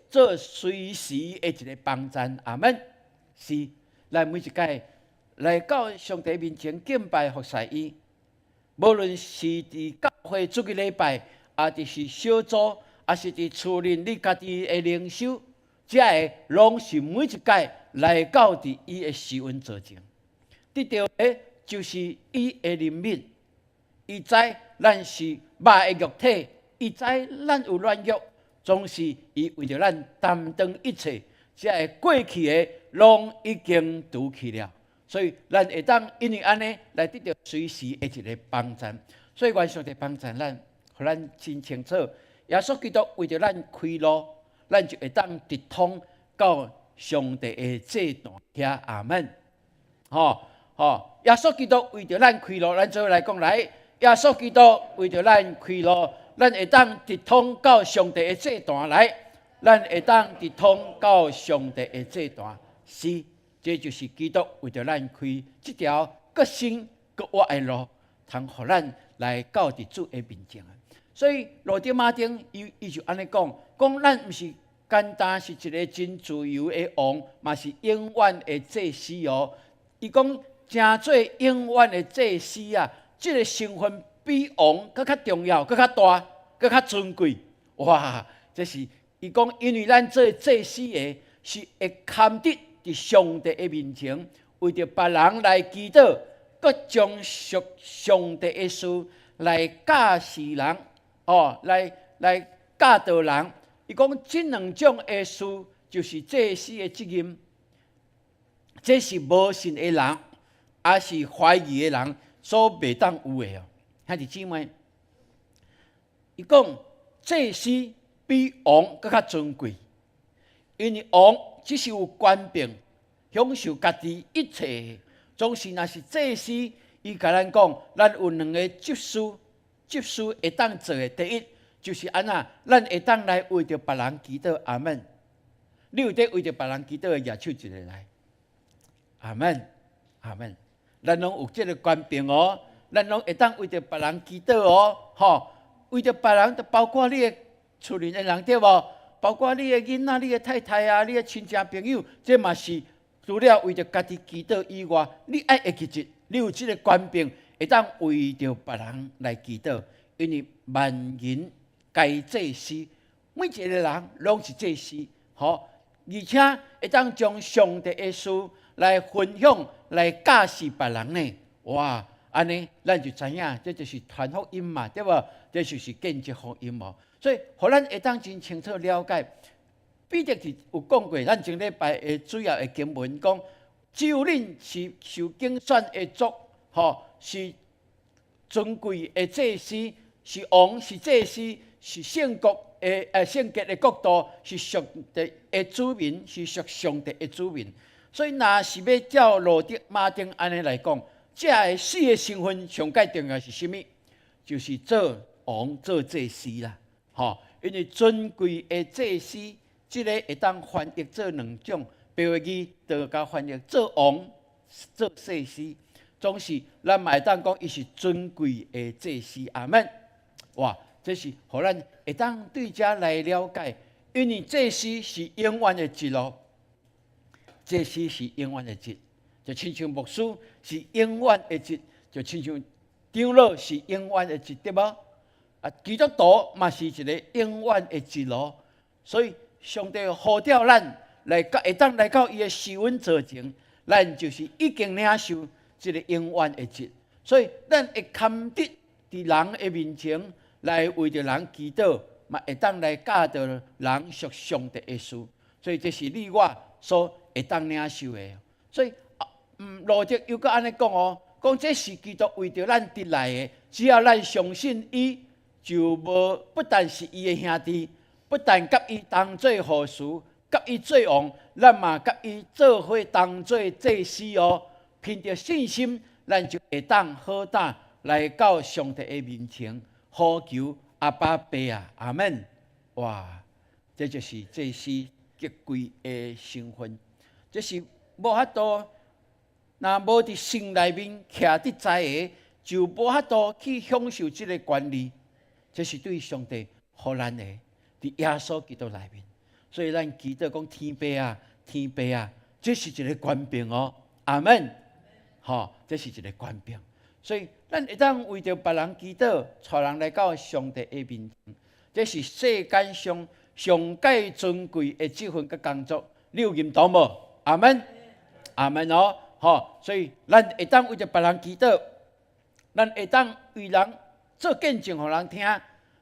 做随时的一个帮衬。阿门。是，咱每一届来到上帝面前敬拜服侍伊，无论是伫教会主日礼拜，啊，就是小组，啊是伫厝内你家己的灵修，这个拢是每一届来到伫伊的施恩座前，得到的。就是伊的怜悯，伊知咱是肉的肉体，伊知咱有软弱，总是伊为着咱担当一切，这个过去的拢已经除去了，所以咱会当因为安尼来得到随时的一个帮助。所以愿上帝帮助咱，互咱真清楚，耶稣基督为着咱开路，咱就会当直通到上帝的这段遐。阿门。耶稣基督为着咱开路，咱做来讲来，耶稣基督为着咱开路，咱会当直通到上帝的这段来，咱会当直通到上帝的这段。是，这就是基督为着咱开这条搁新搁活的路，通互咱来到伫主的面前啊。所以罗德马丁伊就安尼讲，咱毋是简单是一个真自由的王，嘛是永远的祭司哦。伊讲真做永远的祭司啊，这个身份比王搁较重要、搁较大、搁较尊贵。哇！这是伊讲，因为咱做祭司的，是会堪得伫上帝的面前，为着别人来祈祷，搁将属上帝的事来教示人，来教导人。伊讲，这两种的事就是祭司的责任。这是无信的人，也是怀疑的人所袂当有的哦。兄弟姊妹，伊讲祭司比王更较尊贵，因为王只是有权柄，享受家己一切。总是若是祭司，伊甲咱讲，咱有两个执事会当做的。第一就是安那，咱会当来为着别人祈祷。阿门。你有伫为着别人祈祷的，举手一个来。阿门，阿门。咱拢有这个权柄哦，咱拢会当为着别人祈祷哦，为着别人，就包括你的厝里的人对无？包括你的囡仔、你的太太啊、你的亲戚朋友，这嘛是除了为着家己祈祷以外，你爱会记住，你有这个权柄，会当为着别人来祈祷，因为万人皆祭司，每一个人拢是祭司，而且会当将上帝的事来分享、来教示别人呢。哇！安尼，咱就知影，这就是传福音嘛，对无？这就是见证福音哦。所以，互咱会当真清楚了解。彼得是有讲过，咱前礼拜的主要的经文讲，只有恁是受拣选的族，是尊贵的祭司，是王，是祭司，是圣国的圣洁的国度，是属地的子民，是属上帝的子民。所以，若是要照罗德马丁安尼来讲，这四个身份上介重要是什么？就是做王、做祭司啦，因为尊贵的祭司，这个会当翻译做两种，白话语就甲翻译做王、做祭司，总是咱嘛会当讲伊是尊贵的祭司。阿门。哇，这是互咱会当对遮来了解，因为祭司是永远的职路，祭司是永远的职。就亲像牧师是永远的职，就亲像长老是永远的职，对无？基督徒嘛是一个永远的职路，所以上帝呼召咱来会当来到伊的施恩座前，咱就是已经领受这个永远的职，所以咱会堪得伫人的面前来为着人祈祷，嘛会当来教导人属上帝的事，所以这是你我所会当领受的。所以路德又搁安尼讲哦，讲这是基督为着咱得来的，只要咱相信伊，就不但是伊的兄弟，不但甲伊同做护士，甲伊做王，咱嘛甲伊做伙同做祭司哦。凭着信心，咱就会当好胆来到上帝的面前，呼求阿爸爸啊，阿门。哇，这就是祭司极贵的身份，这是无法度。若无伫心内面徛伫在的，就无法度去享受这个权利。这是对上帝予咱的，伫耶稣基督内面。所以咱祈祷讲天父啊，天父啊，这是一个权柄哦，阿门。这是一个权柄。所以咱会当为着别人祈祷，带人来到上帝的面前。这是世间上上界尊贵的这份个工作，你有认同无？阿门，阿门哦。所以咱会当为着别人祈祷，咱会当为人做见证，互人听。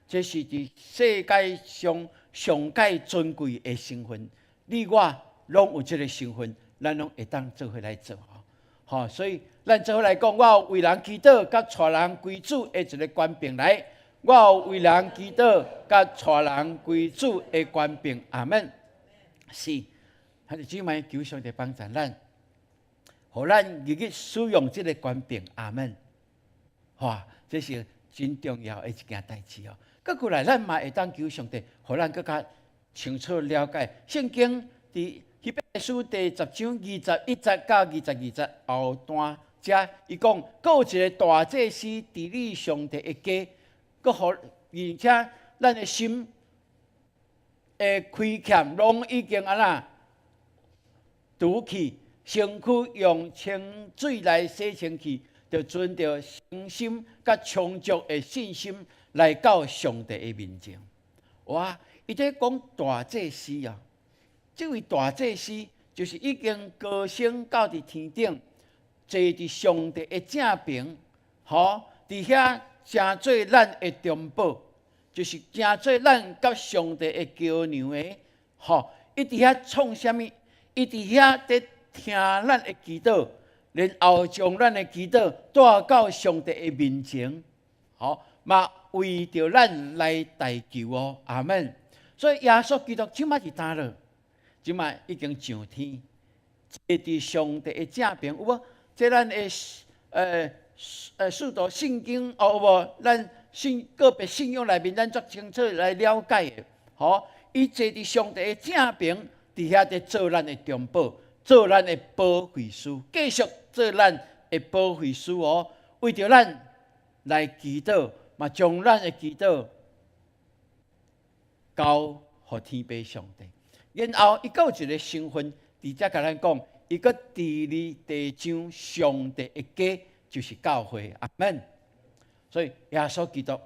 这是伫世界上上界尊贵的身份，你我拢有这个身份，咱拢会当做伙来做。所以咱做伙来讲，我有为人祈祷，甲带人归主的一个权柄来。我有为人祈祷，甲带人归主的权柄。阿门。是，还是姊妹求上帝帮助咱。互咱日日使用这个权柄，阿门。这是真重要的一件代志哦。搁过来，咱嘛会当求上帝，互咱更加清楚了解圣经伫希伯来书第10章21节到22节后段遮伊讲，佫有一个大祭司治理上帝的家，佫互而且咱的心的亏欠，拢已经安那除去，身躯用清水来洗清去，就存着诚心甲充足的信心来到上帝的面前。哇！伊在讲大祭司啊，这位大祭司就是已经高升到伫天顶，坐伫上帝的正边，吼，伫遐成做咱的中保，就是成做咱甲上帝的桥梁的，吼，伊伫遐创啥物？伊伫遐伫听咱的祈祷，然后将咱的祈祷带到上帝的面前，吼，嘛为着咱来代求哦，阿门。所以耶稣基督即摆是呾了，即摆已经上天，坐伫上帝的正边，有无？即咱的使徒圣经哦，有无？咱个别信仰内面，咱足清楚来了解的。吼，伊坐伫上帝的正边，伫遐伫做咱的中保，做咱的保惠师，继续做咱的保惠师哦。为着咱来祈祷，嘛将咱的祈祷交予天父上帝。然后伊佫有一个身份，伫遮甲咱讲，伊佫治理地上上帝的家，就是教会。阿门。所以耶稣基督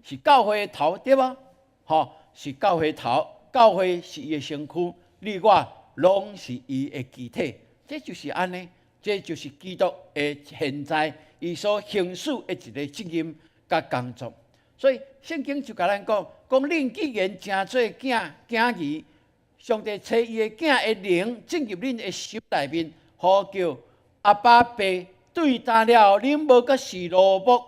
是教会的头，对吧？吼，是教会头，教会是伊的身躯，你我拢是伊的肢体。这就是安尼，这就是基督的现在伊所行使的一个责任甲工作。所以圣经就甲咱讲，恁既然诚做囝儿，上帝找伊的囝的灵进入恁的心内面，呼叫阿爸爸对答了，恁无阁是萝卜，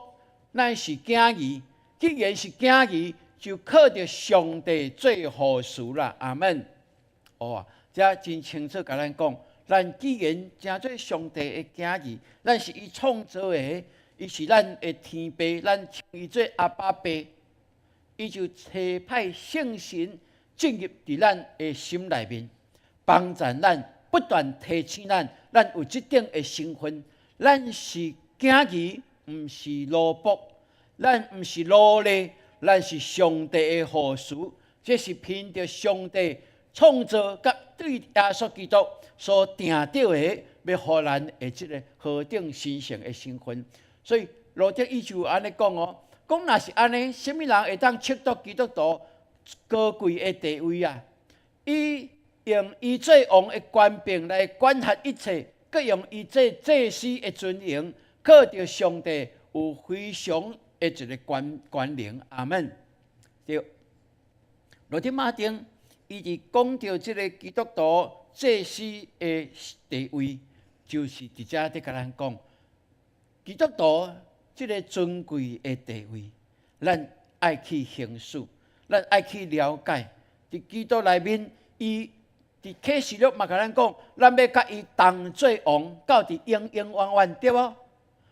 咱是囝儿。既然是囝儿，就靠着上帝做护士啦。阿门。哦，这真清楚甲咱讲，咱既然诚做上帝的囝儿，咱是伊创造的。伊是咱的天父，咱称伊做阿爸爸，伊就差派圣神进入伫咱的心内面，帮助咱，不断提醒咱有这种的身份，咱是囝儿，毋是萝卜，咱毋是奴隶，咱是上帝的护士，这是凭着上帝创造甲对耶稣基督所定定的，要互咱的这个何等神圣的身份。所以路德伊就安尼讲哦，讲若是安尼，什么人会当测度基督徒高贵的地位啊？伊用伊做王的权柄来管辖一切，佮用伊做祭司的尊荣，靠着上帝有非常的一个权能。阿门。对，路德马丁伊伫讲到这个基督徒祭司的地位，就是伫遮伫甲咱讲。基督徒这个尊贵的地位，咱爱去行使，咱爱去了解。伫基督内面，伊伫启示录嘛，甲咱讲，咱要甲伊同做王，到伫永永远远，对无？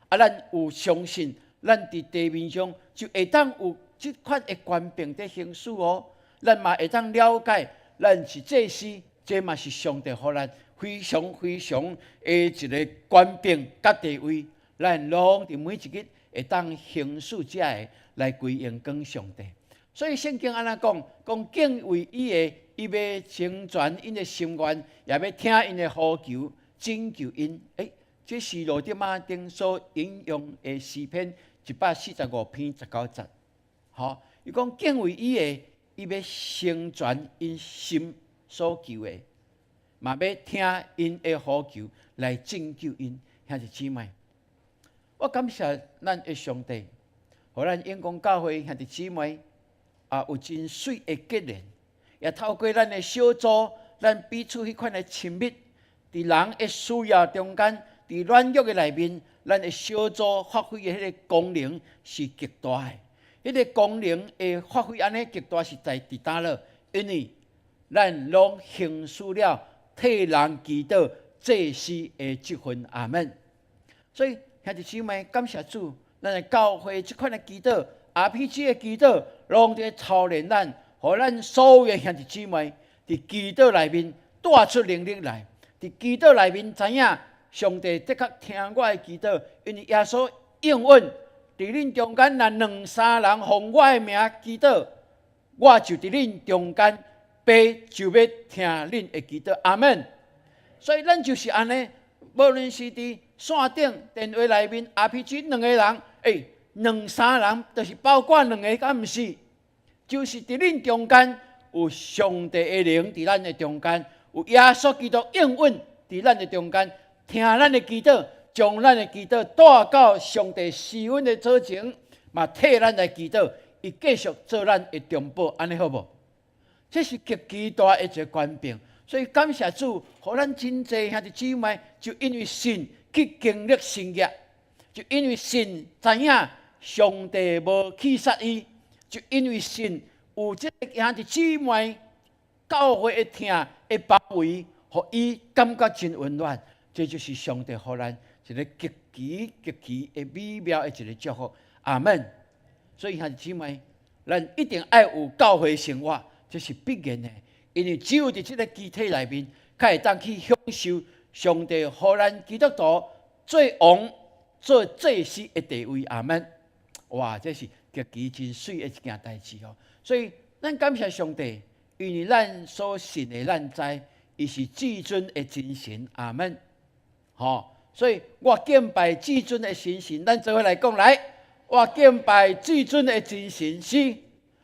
啊，咱有相信，咱伫地面上就会当有即款的权柄在行使哦。咱嘛会当了解，咱是祭司，这嘛是上帝互咱非常非常的一个权柄甲地位。咱拢伫每一日会当行使遮个来归荣光上帝。所以圣经安怎讲？讲敬畏伊的，伊要成全因的心愿，也要听因的呼求，拯救因。这是路德马丁所引用的诗篇145篇19节。好，伊讲敬畏伊的，伊要成全因心所求的，嘛要听因的呼求来拯救因。兄弟姊妹。我感谢咱的上帝，互咱永光教会兄弟姊妹有真水的结连，也透过咱的小组，咱彼此迄款的亲密，伫人的需要中间，伫软弱的内面，咱的小组发挥的迄个功能是极大的。迄个功能的发挥安尼极大是在伫倒落，因为咱拢行使了替人祈祷祭司的职分。阿门。所以。兄弟姊妹，感谢主，咱的教会即款的祈祷 ，RPG 的祈祷，拢在操练咱，互咱所有的兄弟姊妹伫祈祷内面带出能力来，伫祈祷内面知影上帝的确听我的祈祷，因为耶稣应允，伫恁中间若2、3人奉我的名祈祷，我就伫恁中间，爸就要听恁的祈祷。阿门。所以咱就是安尼，无论是伫线顶、电话内面、RPG 2个人，2、3人，就是包括2个，敢毋是？就是伫恁中间有上帝的灵伫咱的中间，有耶稣基督应允伫咱的中间，听咱的祈祷，将咱的祈祷带到上帝施恩的左前，嘛替咱来祈祷，伊继续做咱的中保，安尼好无？这是极其大的一个权柄。所以感谢主，互咱真济兄弟姊妹，就因为信去经历神业，就因为信知影上帝无去杀伊，就因为信有这个兄弟姊妹教会的听的包围，互伊感觉真温暖。这就是上帝互咱一个极其极其的美妙的一个祝福。阿门。所以兄弟姊妹，咱一定要有教会生活，这是必然的。因为只有伫这个肢体内面，才会当去享受上帝互咱基督徒做王、做祭司的地位。阿门。哇，这是极其真水的一件代志哦。所以，咱感谢上帝，因为咱所信的，咱知伊是至尊的真神。阿门。所以我敬拜至尊的真神。咱做伙来讲来，我敬拜至尊的真神，是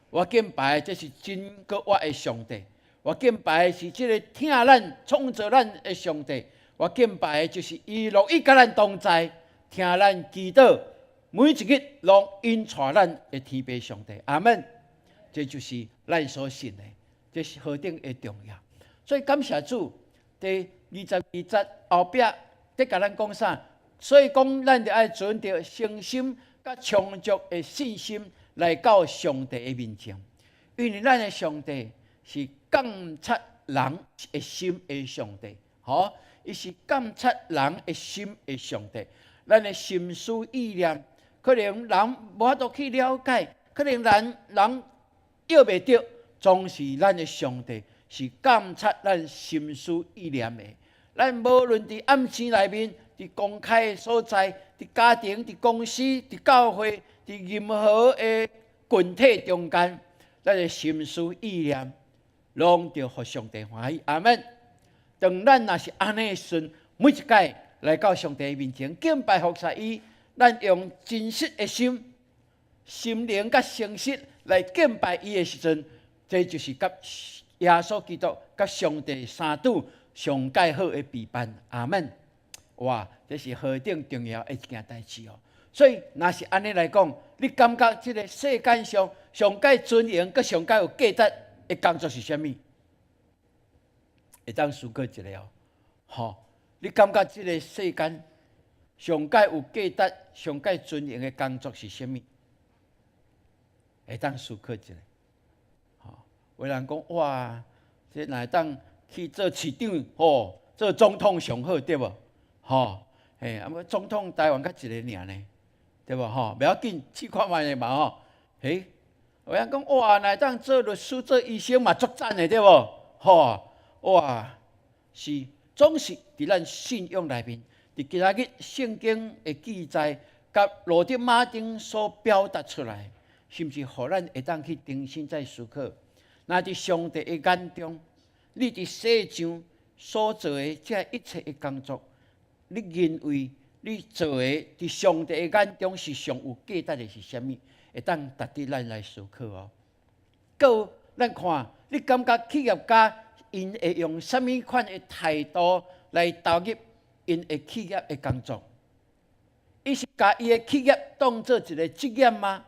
我敬拜这是真个我的上帝。我敬拜的是这个听咱、创造咱的上帝。我敬拜的就是伊乐意甲咱同在，听咱祈祷，每一日拢引带咱的天父上帝。阿门。这就是咱所信的，这是何等的重要。所以感谢主，第22节后壁在甲咱讲啥？所以讲，咱就要存着诚心甲充足的信心来到上帝的面前，因为咱的上帝是监察人的心的上帝，伊是监察人的心的上帝。咱的心思意念，可能人无法度去了解，可能人要袂着，总是咱的上帝是监察咱心思意念的。咱无论伫暗室内面，伫公开的所在，伫家庭、伫公司、伫教会，伫任何的群体中间，咱的心思意念，拢着互上帝欢喜。阿门。当咱若是安尼的时阵，每一届来到上帝面前敬拜服侍伊，咱用真实的心、心灵甲诚实来敬拜伊的时阵，这就是甲耶稣基督、甲上帝三主上介好的陪伴。阿门。哇，这是何等重要的一件代志哦！所以，若是安尼来讲，你感觉这个世间上上介尊严、佮上介有价值的工作是啥物？会当思考一下哦。你感觉这个世间上介有价值、上介尊严的工作是啥物？会当思考一下。有人讲哇，这若会当去做市长做总统上好，对无？总统台湾才一个尔呢，对无？袂要紧，试看卖嘛有人讲哇，若会当做律师、做医生嘛，足赞的，对无？哇，是总是伫咱信仰内面，伫今仔日圣经的记载，甲罗德马丁所表达出来，是毋是互咱会当去重新再思考？那伫上帝的眼中，你伫世上所做的这一切的工作，你认为你做的伫上帝的眼中是上有价值的是啥物？会当值得咱来思考哦。搁咱看，你感觉企业家因会用啥物款的态度来投入因的企业的工作？伊是把伊的企业当作一个职业吗？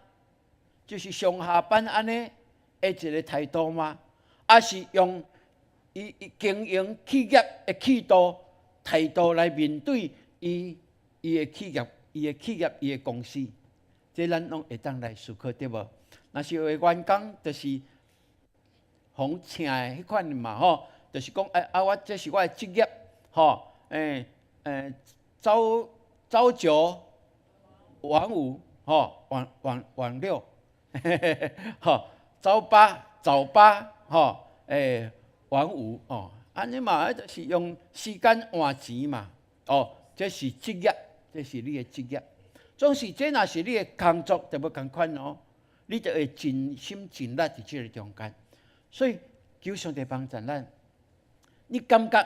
就是上下班安尼的一个态度吗？还是用伊经营企业的气度态度来面对伊的企业、伊的公司？这咱拢会当来思考，对无？若是有的员工就是互请的迄款嘛，就是讲我这是我的职业，朝九晚五，晚六，早八，晚五，安尼嘛，就是用时间换钱嘛，这是职业，这是你的职业。总是这若是你的工作，就要共款哦。你就会尽心尽力伫这个中间。所以求上帝帮助咱。你感觉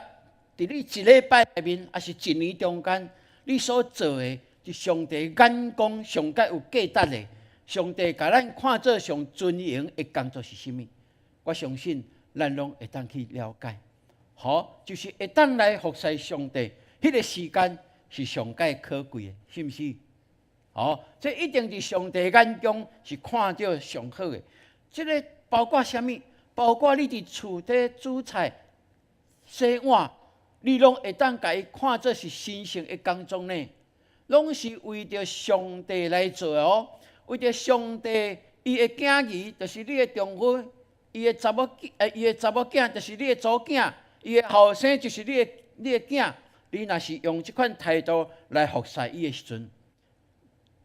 伫你一礼拜内面，还是一年中间，你所做的，是上帝眼光上界有价值的。上帝甲咱看做上尊荣的工作是啥物？我相信咱拢会当去了解。好，就是会当来服侍上帝，迄个时间是上界可贵的，是毋是？哦，这一定是上帝眼中是看到上好的。这个包括啥物？包括你伫厝底煮菜、洗碗，你拢会当甲伊看做是神圣的工作呢，拢是为着上帝来做哦。为着上帝，伊的囝儿就是你的丈夫，伊的查某囝就是你的祖囝，伊的后生就是你的囝。你若是用这款态度来服侍伊的时阵，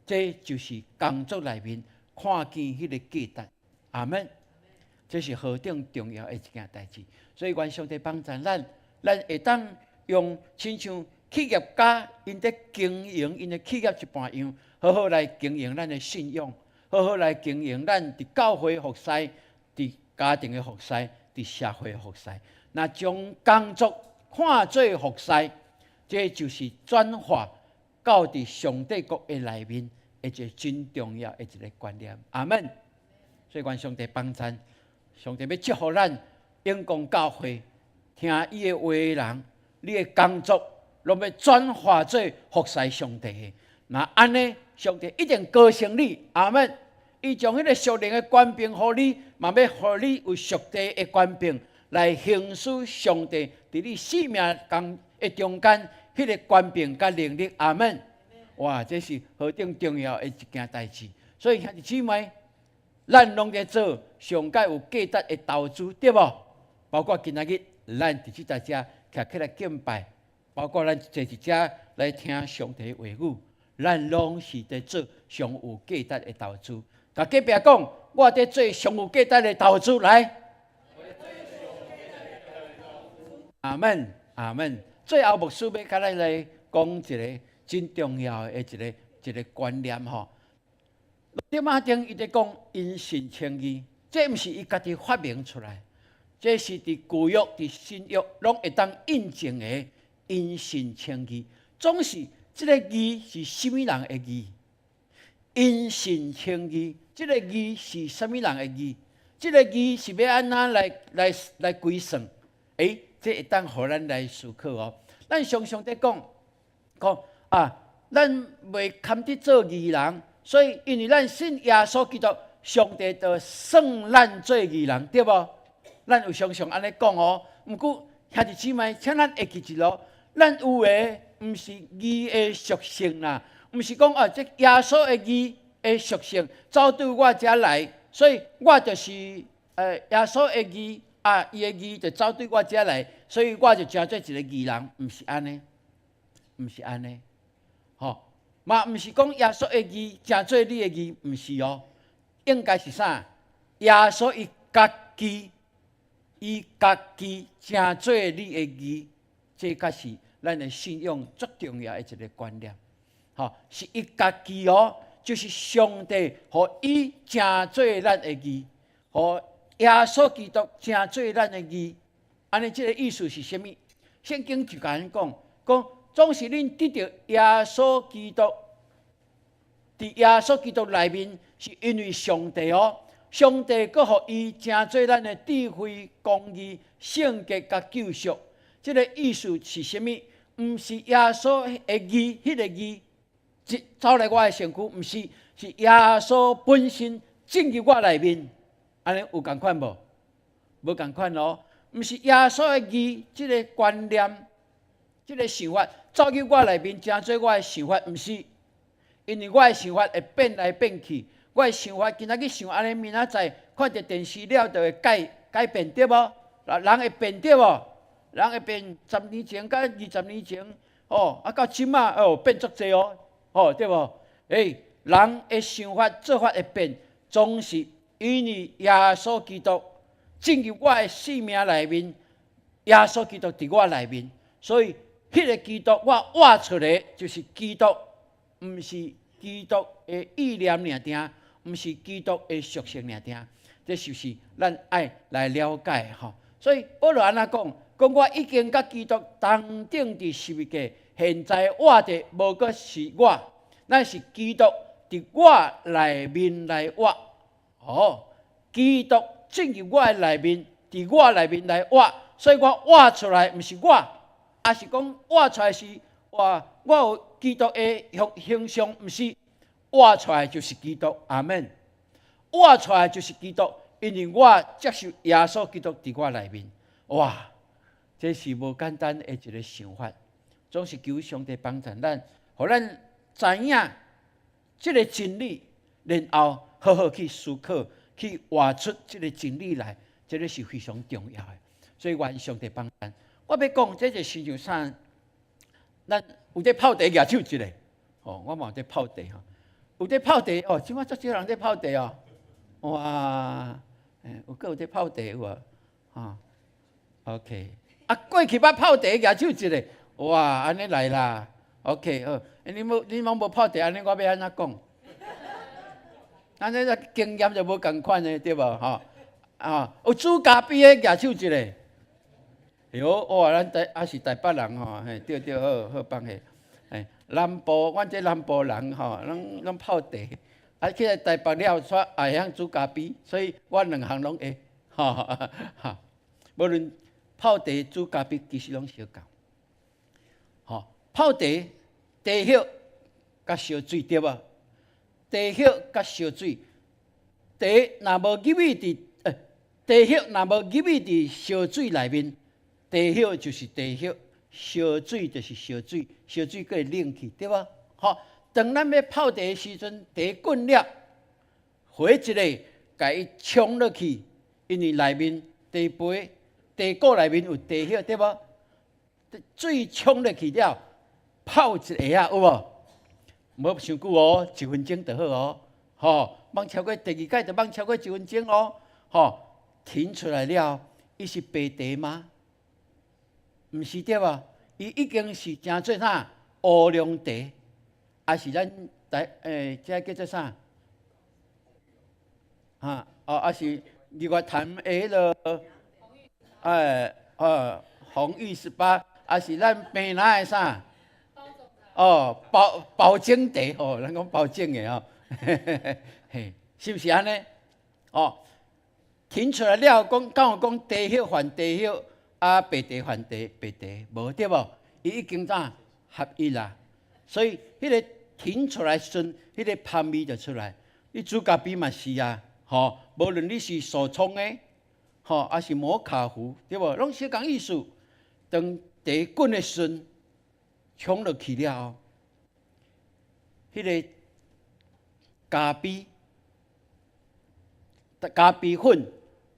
这就是工作内面看见迄个价值。阿门。这是何等重要的一件代志。所以愿上帝帮助咱会当用亲像企业家因在经营因的企业一般样，好好来经营咱的信用，好好来经营咱伫教会服侍、伫家庭的服侍、伫社会的服侍。那将工作看做服侍，这就是转化到伫上帝国的内面，一个真重要的一个观念。阿门。所以愿上帝帮助。上帝要祝福咱永光教会，听伊的话的人，你的工作拢要转化做服侍上帝的。那安尼，上帝一定高兴你。阿门。伊将迄个属灵的权柄互你，嘛要互你有属地的权柄来行使上帝伫你生命的中间迄个权柄甲能力。阿门。哇，这是何等重要的一件代志。所以兄弟姊妹，咱拢在做上界有价值的投资，对无？包括今仔日咱伫即搭遮徛起来敬拜，包括咱坐伫遮来听上帝的话语，咱拢是在做上有价值的投资。甲隔壁讲，我在做上有价值的投资，来。阿门，阿门。最后牧师要甲咱来讲一个真重要的一个观念吼。罗马丁伊在讲因信称义，这毋是伊家己发明出来，这是伫旧约、伫新约拢会当印证的因信称义。总是这个义是什么人的义？因信称义，这个义是什么人的义？这个义是要安怎来规算？这会当互咱来思考哦。咱常常在讲啊，咱未堪得做义人。所以，因为咱信耶稣基督，上帝就算咱做义人，对无？咱有常常安尼讲哦。毋过，兄弟姊妹，请咱会记一咯。咱有诶，毋是义的属性啦，毋是讲这耶稣的义的属性走对我遮来，所以我就是耶稣的义伊的义就走对我遮来，所以我就成做一个义人，毋是安尼，毋是安尼，吼。嘛，毋是讲耶稣的义成做你的义，毋是哦。应该是啥？耶稣伊家己成做你的义，这才是咱的信仰最重要的一个观念。吼，是伊家己哦，就是上帝，互伊成做咱的义，互耶稣基督成做咱的义。安尼，这个意思是啥物？圣经就甲咱讲。总是恁得到耶稣基督，伫耶稣基督内面，是因为上帝哦，上帝阁互伊成做咱的智慧、公义、圣洁甲救赎。这个意思是啥物？毋是耶稣的义，迄个义走来我的身躯，毋是，是耶稣本身进入我内面。安尼有共款无？无共款哦，毋是耶稣的义，这个观念。这个想法走入我内面，成做我的想法，毋是，因为我的想法会变来变去。我的想法今仔日想安尼，明仔载看着电视了，就会改变对无？人会变对无？人会变10年前甲20年前，到今仔变足济哦，对无？人的想法做法会变，总是因为耶稣基督进入我的生命内面，耶稣基督伫我内面，所以。迄个基督我活出来就是基督，毋是基督的意念尔定，毋是基督的属性尔定。这就是咱爱来了解吼。所以保罗安怎讲？讲我已经甲基督同定伫十字架，现在活的无过是我，乃是基督伫我内面来活。哦，基督进入我的内面，伫我内面来活，所以我活出来毋是我，也是讲活出来是我有基督的形象，毋是活出来就是基督。阿门。活出来就是基督，因为我接受耶稣基督伫我内面。哇，这是无简单的一个想法，总是求上帝帮助咱，互咱知影这个真理，然后好好去思考，去活出这个真理来，这个是非常重要的。所以愿上帝帮助咱。我要讲，这就亲像啥？咱有在泡茶举手一个，哦，我嘛有在泡茶吼，有在泡茶哦，即摆足少人在泡茶哦。哇，有个有在泡茶有无？ OK， 过去捌泡茶举手一个，哇，安尼来啦。OK， 好，你拢无泡茶，安尼我要安怎讲？安尼个经验就无共款的，对无？有煮咖啡的举手一个。哟，哇，咱也是台北人吼，嘿，对，好放下。南部，阮这南部人吼，拢泡茶。去来台北了，煞也会晓煮咖啡，所以我两项拢会，无论泡茶、煮咖啡，其实拢相共。泡茶，茶叶甲烧水对无？茶叶甲烧水，茶若无入去伫茶叶若无入去伫烧水内面，茶叶就是茶叶，烧水就是烧水，烧水佫会冷去，对无？当咱要泡茶的时阵，茶滚了，火一个，甲伊冲落去，因为内面茶杯、茶果内面有茶叶，对无？水冲落去了，泡一下啊，有无？无伤久哦，1分钟就好哦。莫超过第二摆，就莫超过1分钟哦。停出来了，伊是白茶吗？毋是对无？伊已經是真做啥？乌龍茶。还是咱这叫做啥？还是日月潭的迄个红玉18，还是咱平南的啥？保证茶哦，咱讲保证的哦，嘿，是不是安尼？停出来了，敢有讲茶叶换茶叶，白茶换白茶，无对无？伊已经咋合一啦，所以迄个。停出来时阵，迄个香味就出来。你煮咖啡嘛是啊，无论你是手冲的，还是摩卡壶，对无？拢是共意思。当茶滚的时阵，冲落去了，迄个咖啡粉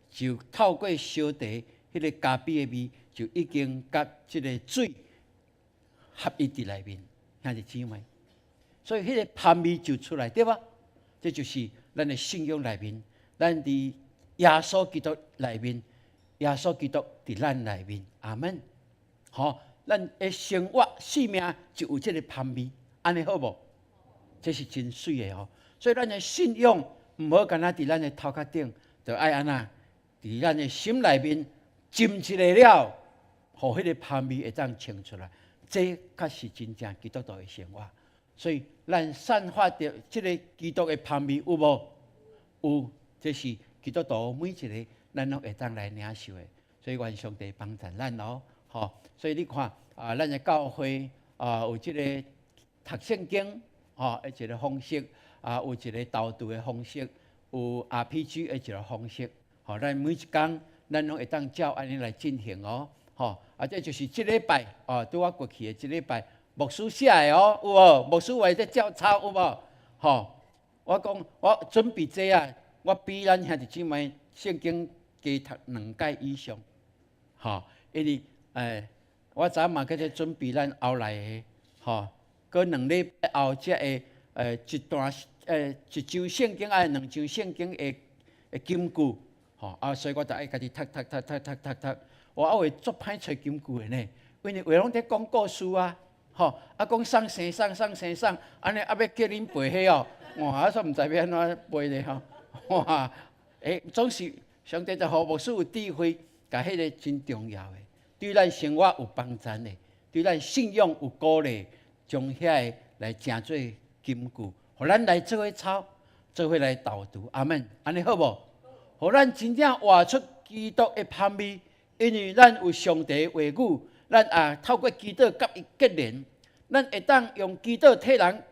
就透过烧茶，迄个咖啡的味就已经甲即个水合一伫内面，兄弟姊妹。所以，迄个香味就出来，对吧？这就是咱的信仰内面，咱伫耶稣基督内面，耶稣基督伫咱内面，阿门。咱的生活生命就有这个香味，安尼好无？这是真水的哦。所以，咱的信仰毋好干那伫咱的头壳顶，就爱安那伫咱的心内面浸一下了，互迄个香味会当冲出来。这才是真正基督徒的生活。所以，咱散发着这个基督的香味有无？有，这是基督徒每一个咱拢会当来领受的。所以，愿上帝帮助咱哦。所以你看咱的教会有这个读圣经一个方式有一个导读的方式，有 RPG 的一个方式。咱每一天咱拢会当照安尼来进行哦。这就是这礼拜对我过去的这礼拜。牧师写的哦，有无？牧师为在照抄有无？我讲我准备这啊，我比咱兄弟姊妹圣经加读2届以上，因为我昨嘛搁在准备咱后来的，搁2礼拜后才会一章圣经2章圣经的金句，所以我就爱家己读。我会足歹找金句的呢。因为话拢在讲故事啊，吼，啊讲送生送，安尼啊要叫恁背迄哦，哇，啊煞毋知要安怎背咧吼，哇，总是上帝就互牧师有智慧，甲迄个真重要的，对咱生活有帮助的，对咱信仰有鼓励，将遐个来成做金句，互咱来做伙抄，做伙来导读，阿门，安尼好无？互咱真正活出基督的香味，因为咱有上帝的话语，咱透过基督甲伊结连，咱会当用基督替人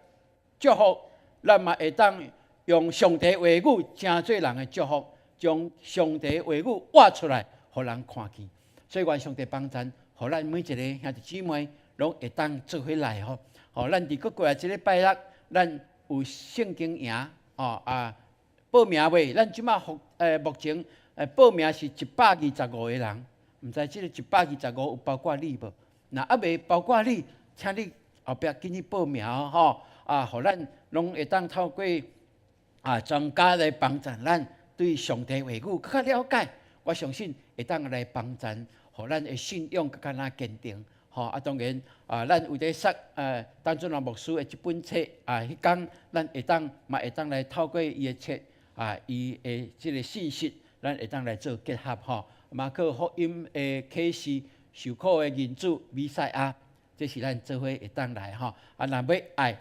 祝福，咱嘛会当用上帝的话语成做人的祝福，将上帝的话语活出来，互人看见。所以愿上帝帮助，互咱每一个兄弟姊妹拢会当做伙来吼。吼，咱伫过来即个拜六，咱有圣经营报名未？咱即马目前报名是125个人，毋知即个125有包括你无？若未包括你，请你后壁紧去报名吼。互咱拢会当透过专家来帮助咱对上帝话语更加了解。我相信会当来帮助，互咱的信仰更加坚定。吼，当然咱有咧说当阵牧师的一本册迄天咱嘛会当来透过伊的册伊的即个信息，咱会当来做结合吼。马可福音的启示，受苦的人子弥赛亚，这是咱做伙会当来吼。若要爱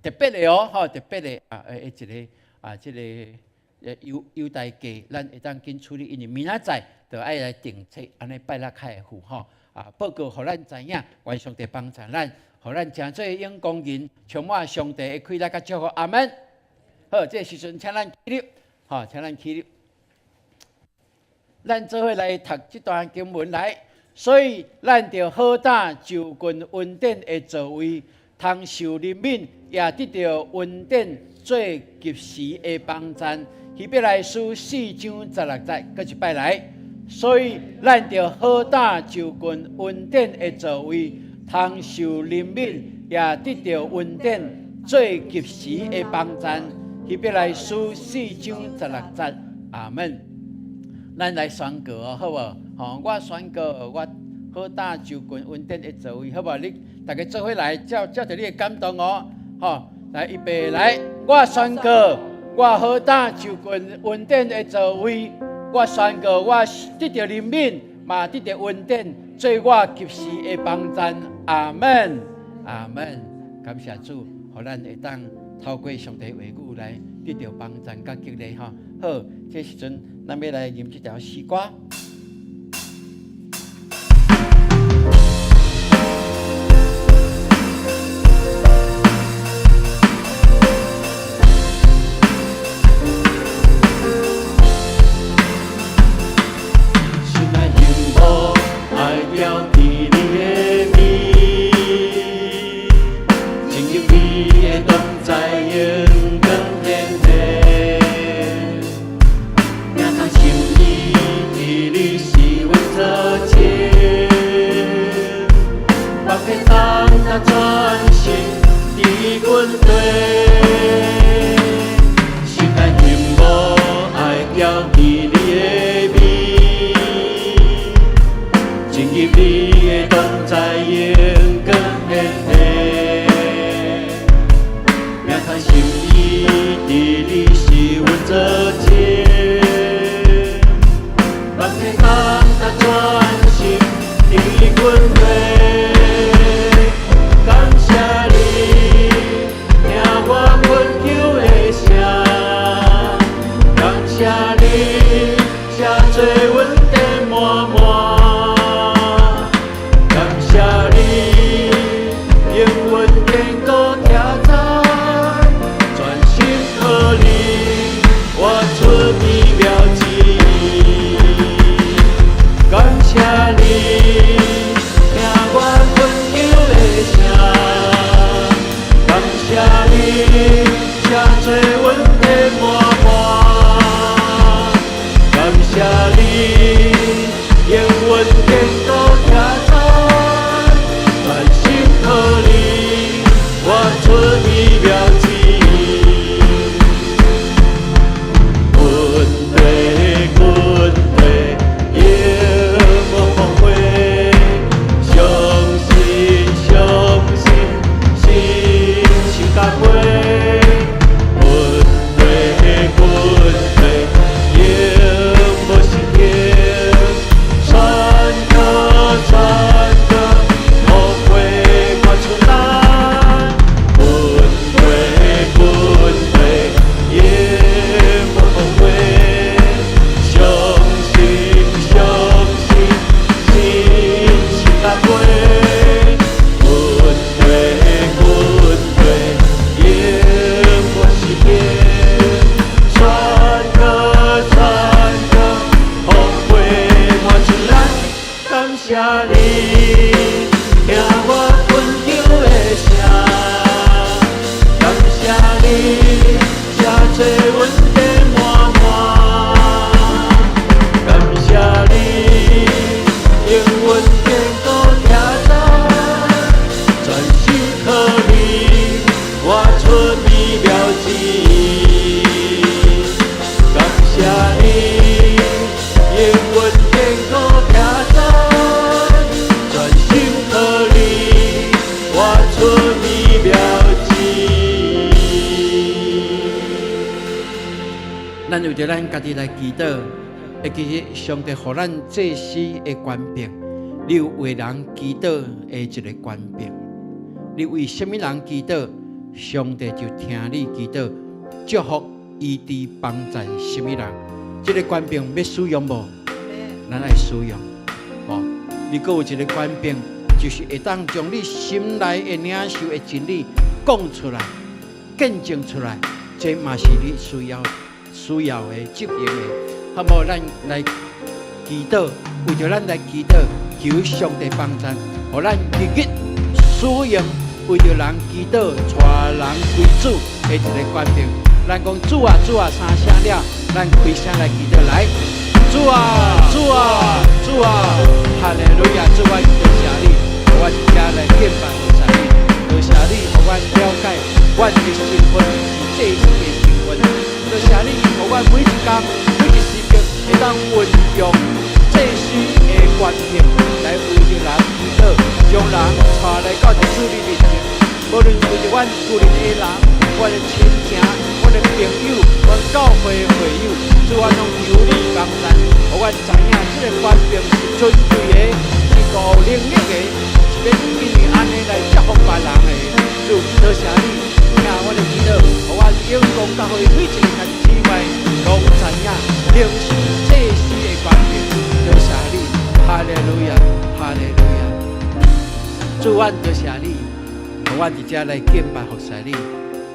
特别的哦，吼特别的一个即个犹太记，咱会当紧处理，因为明仔载就爱来定册，安尼拜六开会吼。报告，互咱知影，愿上帝帮助咱，互咱诚做勇工人，充满上帝的快乐甲祝福。阿门。好，这时阵请咱起立，吼，请咱起立。咱做伙来读这段经文来，所以咱着好胆就近恩典的座位，通受怜悯，也得到恩典最及时的帮助。希伯来书4章16节，搁一摆来。所以，咱着好胆就近恩典的座位，通受怜悯，也得到恩典最及时的帮助。希伯来书4章16节，阿门。咱来宣告哦，好无？吼，我宣告，我好胆就近恩典的座位，好无？你大家做伙来，照着你的感动哦，吼，来预备来，我宣告，我好胆就近恩典的座位。我宣告，我得到怜悯，嘛得到恩典，做我及时的帮助。阿门，阿门。感谢主，互咱会当透过上帝话语来得到帮助甲激励哈。好，这时阵咱要来吟这条诗歌。谢你，听我温柔的声。感谢你，这多阮的满满。感谢你，永远健康徛在，全心靠你，活出美妙旨。感谢你，永远健康徛在，全心靠你，活出美妙旨。咱为着咱家己来祈祷，会记得上帝予咱祭司的权柄，你有为人祈祷的一个权柄。你为什么人祈祷，上帝就听你祈祷，祝福医治帮助什么人。这个权柄要使用无？咱来使用。你还有一个权柄，就是会当将你心内的领受的真理讲出来、见证出来，这嘛是你需要的执行的。好无？咱来祈祷，为着咱来祈祷，求上帝帮助，互咱日日使用为着人祈祷、带人归主的一个权柄。咱讲主啊主啊三声了，咱开声来祈祷来。主啊主啊主啊，哈利路亚！主啊，多谢你，我一家来敬拜多谢你，多谢你，互我了解我的身份是祭司的身份。多谢你，互我每一天、每一时刻会当运用祭司的权柄来为着人祈祷，将人带来到主你面前。无论为着阮旧日的人、我的亲情、我的朋友、我教会的会友，主我拢求你帮助，互我知影这个权柄是尊贵的，是有能力的，是要因为安尼来祝福别人的。主，多谢你，听我的祈祷，互我永光教会每一个弟兄姊妹拢知影领受祭司的权柄。多谢你，哈利路亚，哈利路亚。主，我多谢你。我伫遮来敬拜服侍你，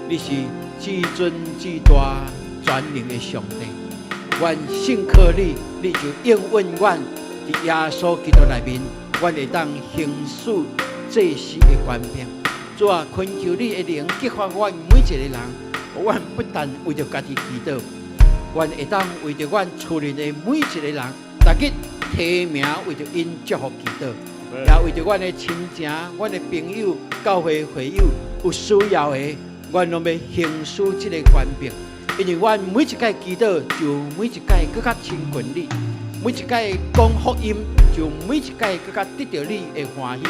你是至尊至大全能的上帝。愿信靠你，你就应允我伫耶稣基督内面，我会当行使祭司的权柄。主啊，恳求你的灵激发我每一个人，我不但为着家己祈祷，我会当为着我厝里的每一个人，逐日提名为着因祝福祈祷。也为着阮的亲情、阮的朋友、教会会友有需要的，阮拢要行使这个权柄。因为阮每一届祈祷，就每一届更加亲近你；每一届讲福音，就每一届更加得到你的欢喜。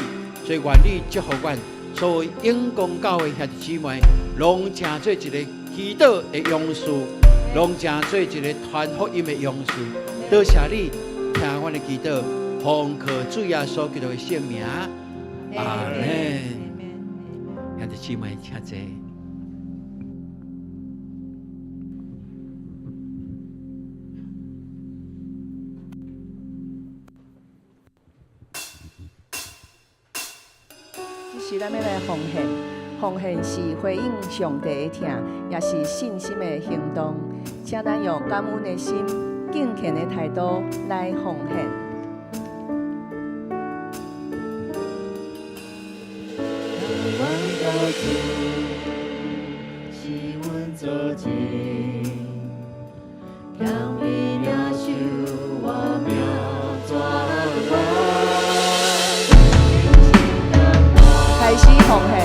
所以愿你祝福阮所有永光教会兄弟姊妹，拢成做一个祈祷的勇士，拢成做一个传福音的勇士。多谢你听阮的祈祷。奉靠主耶稣基督的圣名，阿门。兄弟姊妹，请坐。这是咱要来奉献，奉献是回应上帝的听，也是信心的行动。请咱用感恩的心、敬虔的态度来奉献。是阮做证，让你领受我命转弯。开始奉献。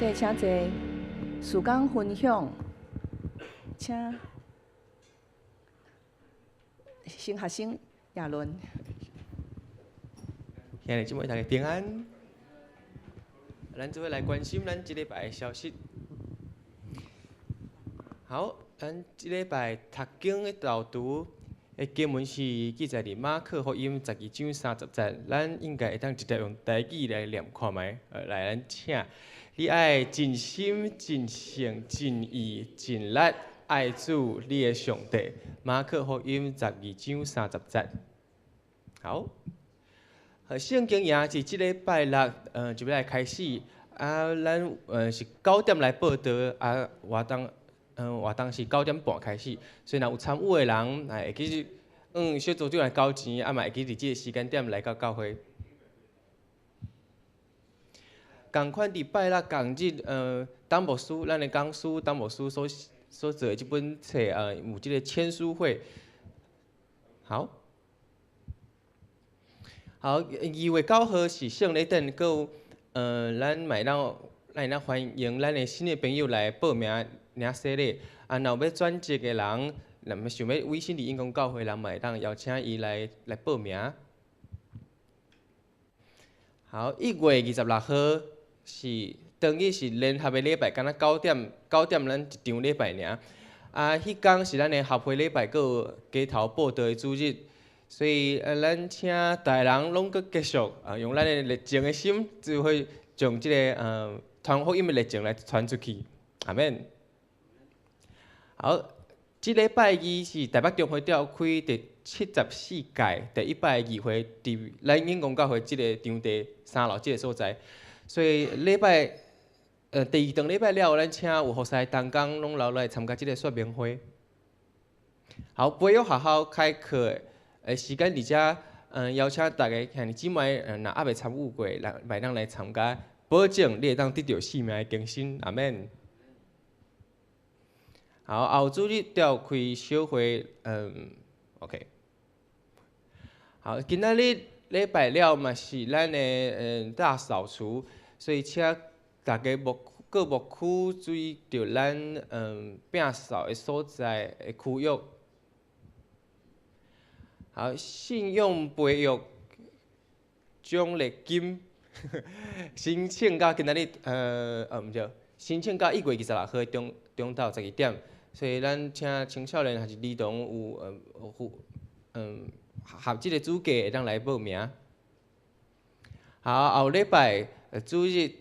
再请坐，时间分享，请新学生亚伦。兄弟姊妹，大家平安。咱做伙来关心咱即礼拜的消息。好，咱即礼拜读经的导读的经文是记载伫马可福音12章30节，咱应该会当直接用台语来念看觅。来，咱请。你爱尽心、尽性、尽意、尽力爱主你的上帝。马可福音12章30节。好。圣经也是即礼拜六，就要来开始。咱是9点来报道，活动是9点半开始。所以若有参与的人，会记小组长来交钱，嘛会记伫即个时间点来到教会。共款伫拜六共日，当牧师，咱的讲师当牧师所做的即本册，有即个签书会。好。好，2月9号是圣礼典，搁有咱会当欢迎咱的新的朋友来报名领洗礼。若要转职的人，若要想要委身伫英公教会人，嘛会当邀请伊来报名。好，1月26号是当日是联合的礼拜，敢若9点咱一场礼拜尔。迄天是咱的合会礼拜，搁有街头报道的主日。所以，咱请大人拢搁继续用咱的热情的心，就会将即个传福音的热情来传出去。阿免。好，即礼拜二是台北中会召开第74届第100议会，伫咱永公教会即个场地3楼即个所在。所以礼拜第2堂礼拜了后，咱请有服侍同工拢留来参加即个说明会。好，培育学校开课。时间伫遮，邀请大家兄弟姊妹，若还未参与过，来当来参加，保证你会当得到生命的更新。阿免。好，后主日召开小会，OK。好，今仔日礼拜了嘛是咱的大扫除，所以请大家各牧区注意着咱摒扫的所在的区域。好，信用培育奖励金申请到今仔日毋对，申请到1月26号中昼12点，所以咱请青少年还是儿童有合即个资格会当来报名。好，后礼拜主日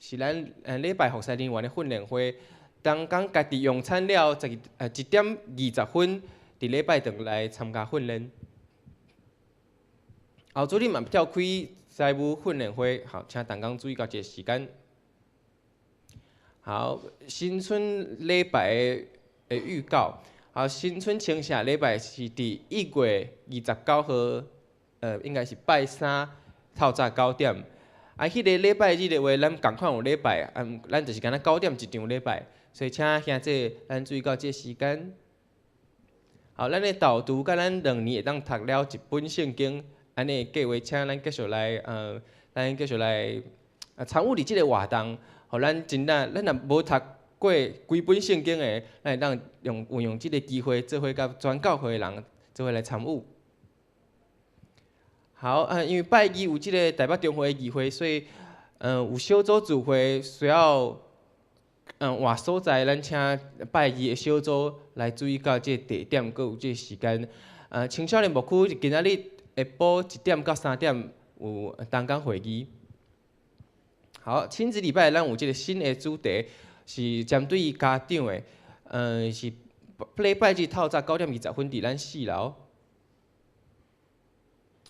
是咱礼拜服侍人员的训练会，当讲家己用餐了1点20分，伫礼拜堂来参加训练。后主日嘛召开财务训练会，好，请同工注意到这个时间。好，新春礼拜的预告。好，新春清社礼拜是伫1月29号，应该是拜三透早9点。迄个礼拜日的话，咱共款有礼拜，咱就是敢若9点一场礼拜，所以请兄弟咱注意到这个时间。好，咱的导读甲咱2年会当读了1本圣经。安尼计划，请咱继续来，参与伫即个活动，互咱真咱若无读过规本圣经的，咱会当运用即个机会，做伙甲全教会的人做伙来参与。好，因为拜二有即个台北中会的议会，所以有小组聚会需要换所在，咱请拜二的小组来注意到即个地点，佮有即个时间。青少年牧区今仔日。下晡1点到3点有同工会议。好，亲子礼拜咱有即个新的主题，是针对家长的，是礼拜日透早9点20分伫咱4楼。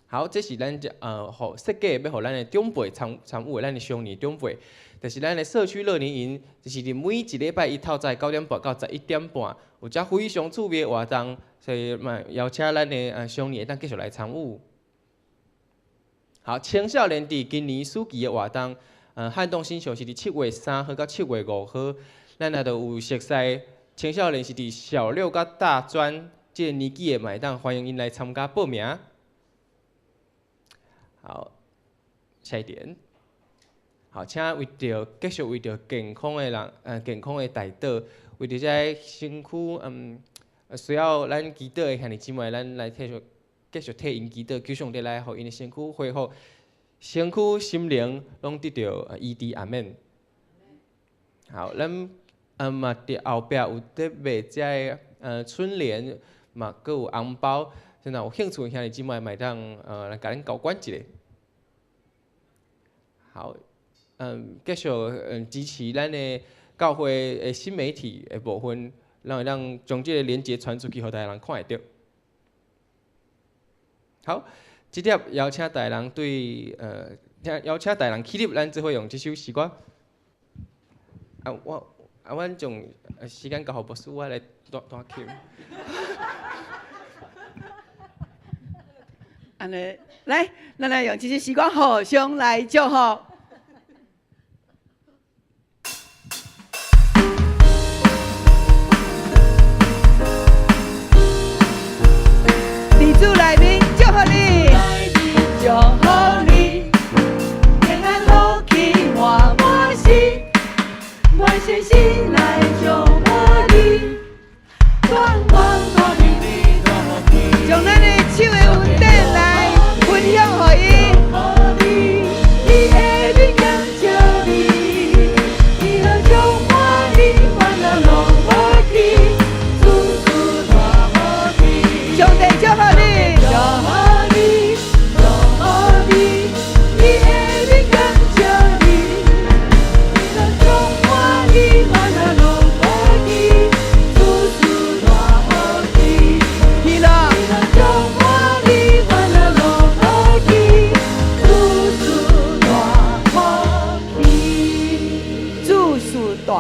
好，这是咱设计要互咱的长辈参与的，咱的少年长辈，就是咱的社区乐年营，就是伫每一礼拜一透早9点半到11点半，有遮非常趣味的活动。所以嘛，邀请咱的少年会当继续来参与。好，青少年伫今年暑期的活动，撼动新秀是伫7月3号到7月5号，咱也都有熟悉青少年是伫小6到大专即个年纪的，嘛会当欢迎因来参加报名。好，下一点。好，请继续为着健康的人，健康的大道，为着这身躯，需要咱祈祷的兄弟姊妹，咱来继续替因祈祷，求上帝来，互因的身躯恢复，身躯心灵拢得到医治，阿免。好，咱嘛伫后壁有得卖这春联，嘛佮有红包，现在有兴趣的兄弟姊妹，买当来甲咱交关一下。好，继续支持咱的教会的新媒体的部分，让将这个连结传出去，互大家人看会到。好，这点邀请大家人邀请大家人起立，咱只会用这首诗歌。阮从时间交互牧师，我来单曲。安尼，来，咱来用这首诗歌互相来祝福。主来宾祝福你，祝福你，平安福气满满心，满心心来祝福你，光光大美丽大福气，将咱的手的稳定来分享予伊，你的名扬叫你，你的充满你欢乐乐福气，处处大福气，上帝祝福你。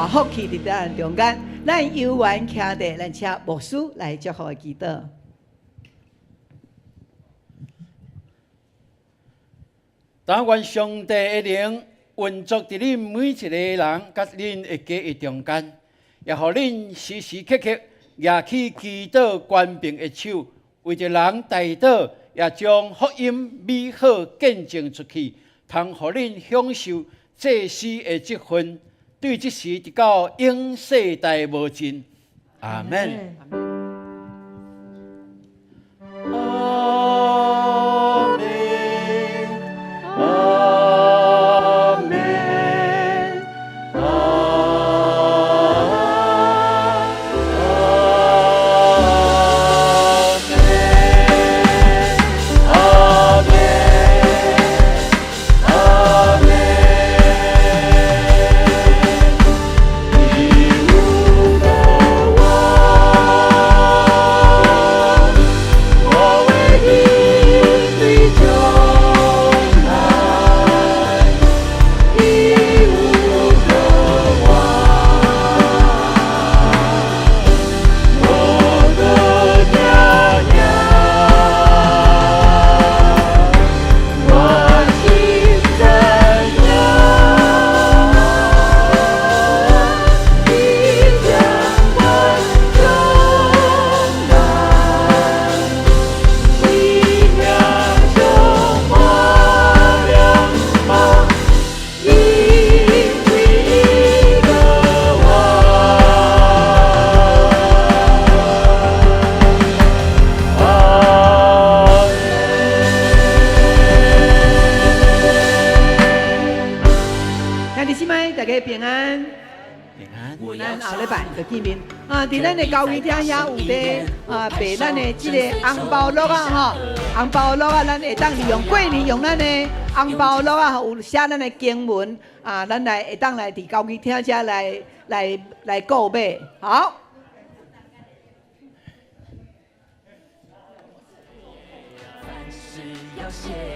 福气伫咱中间，咱有缘徛伫，咱请牧师来祝福祈祷。但愿上帝的灵运作伫恁每一个人，甲恁的家的中间，也互恁时时刻刻举起祈祷官兵的手，为着人代祷，也将福音美好见证出去，通互恁享受祭司的职分。对这时直到永世代无尽，阿门。见面伫咱的教会厅也有咧备咱的这个红包乐啊红包乐啊，咱会当利用过年用咱的红包乐啊，有写咱的经文咱来会当来伫教会厅遮来购买，好。凡事要写。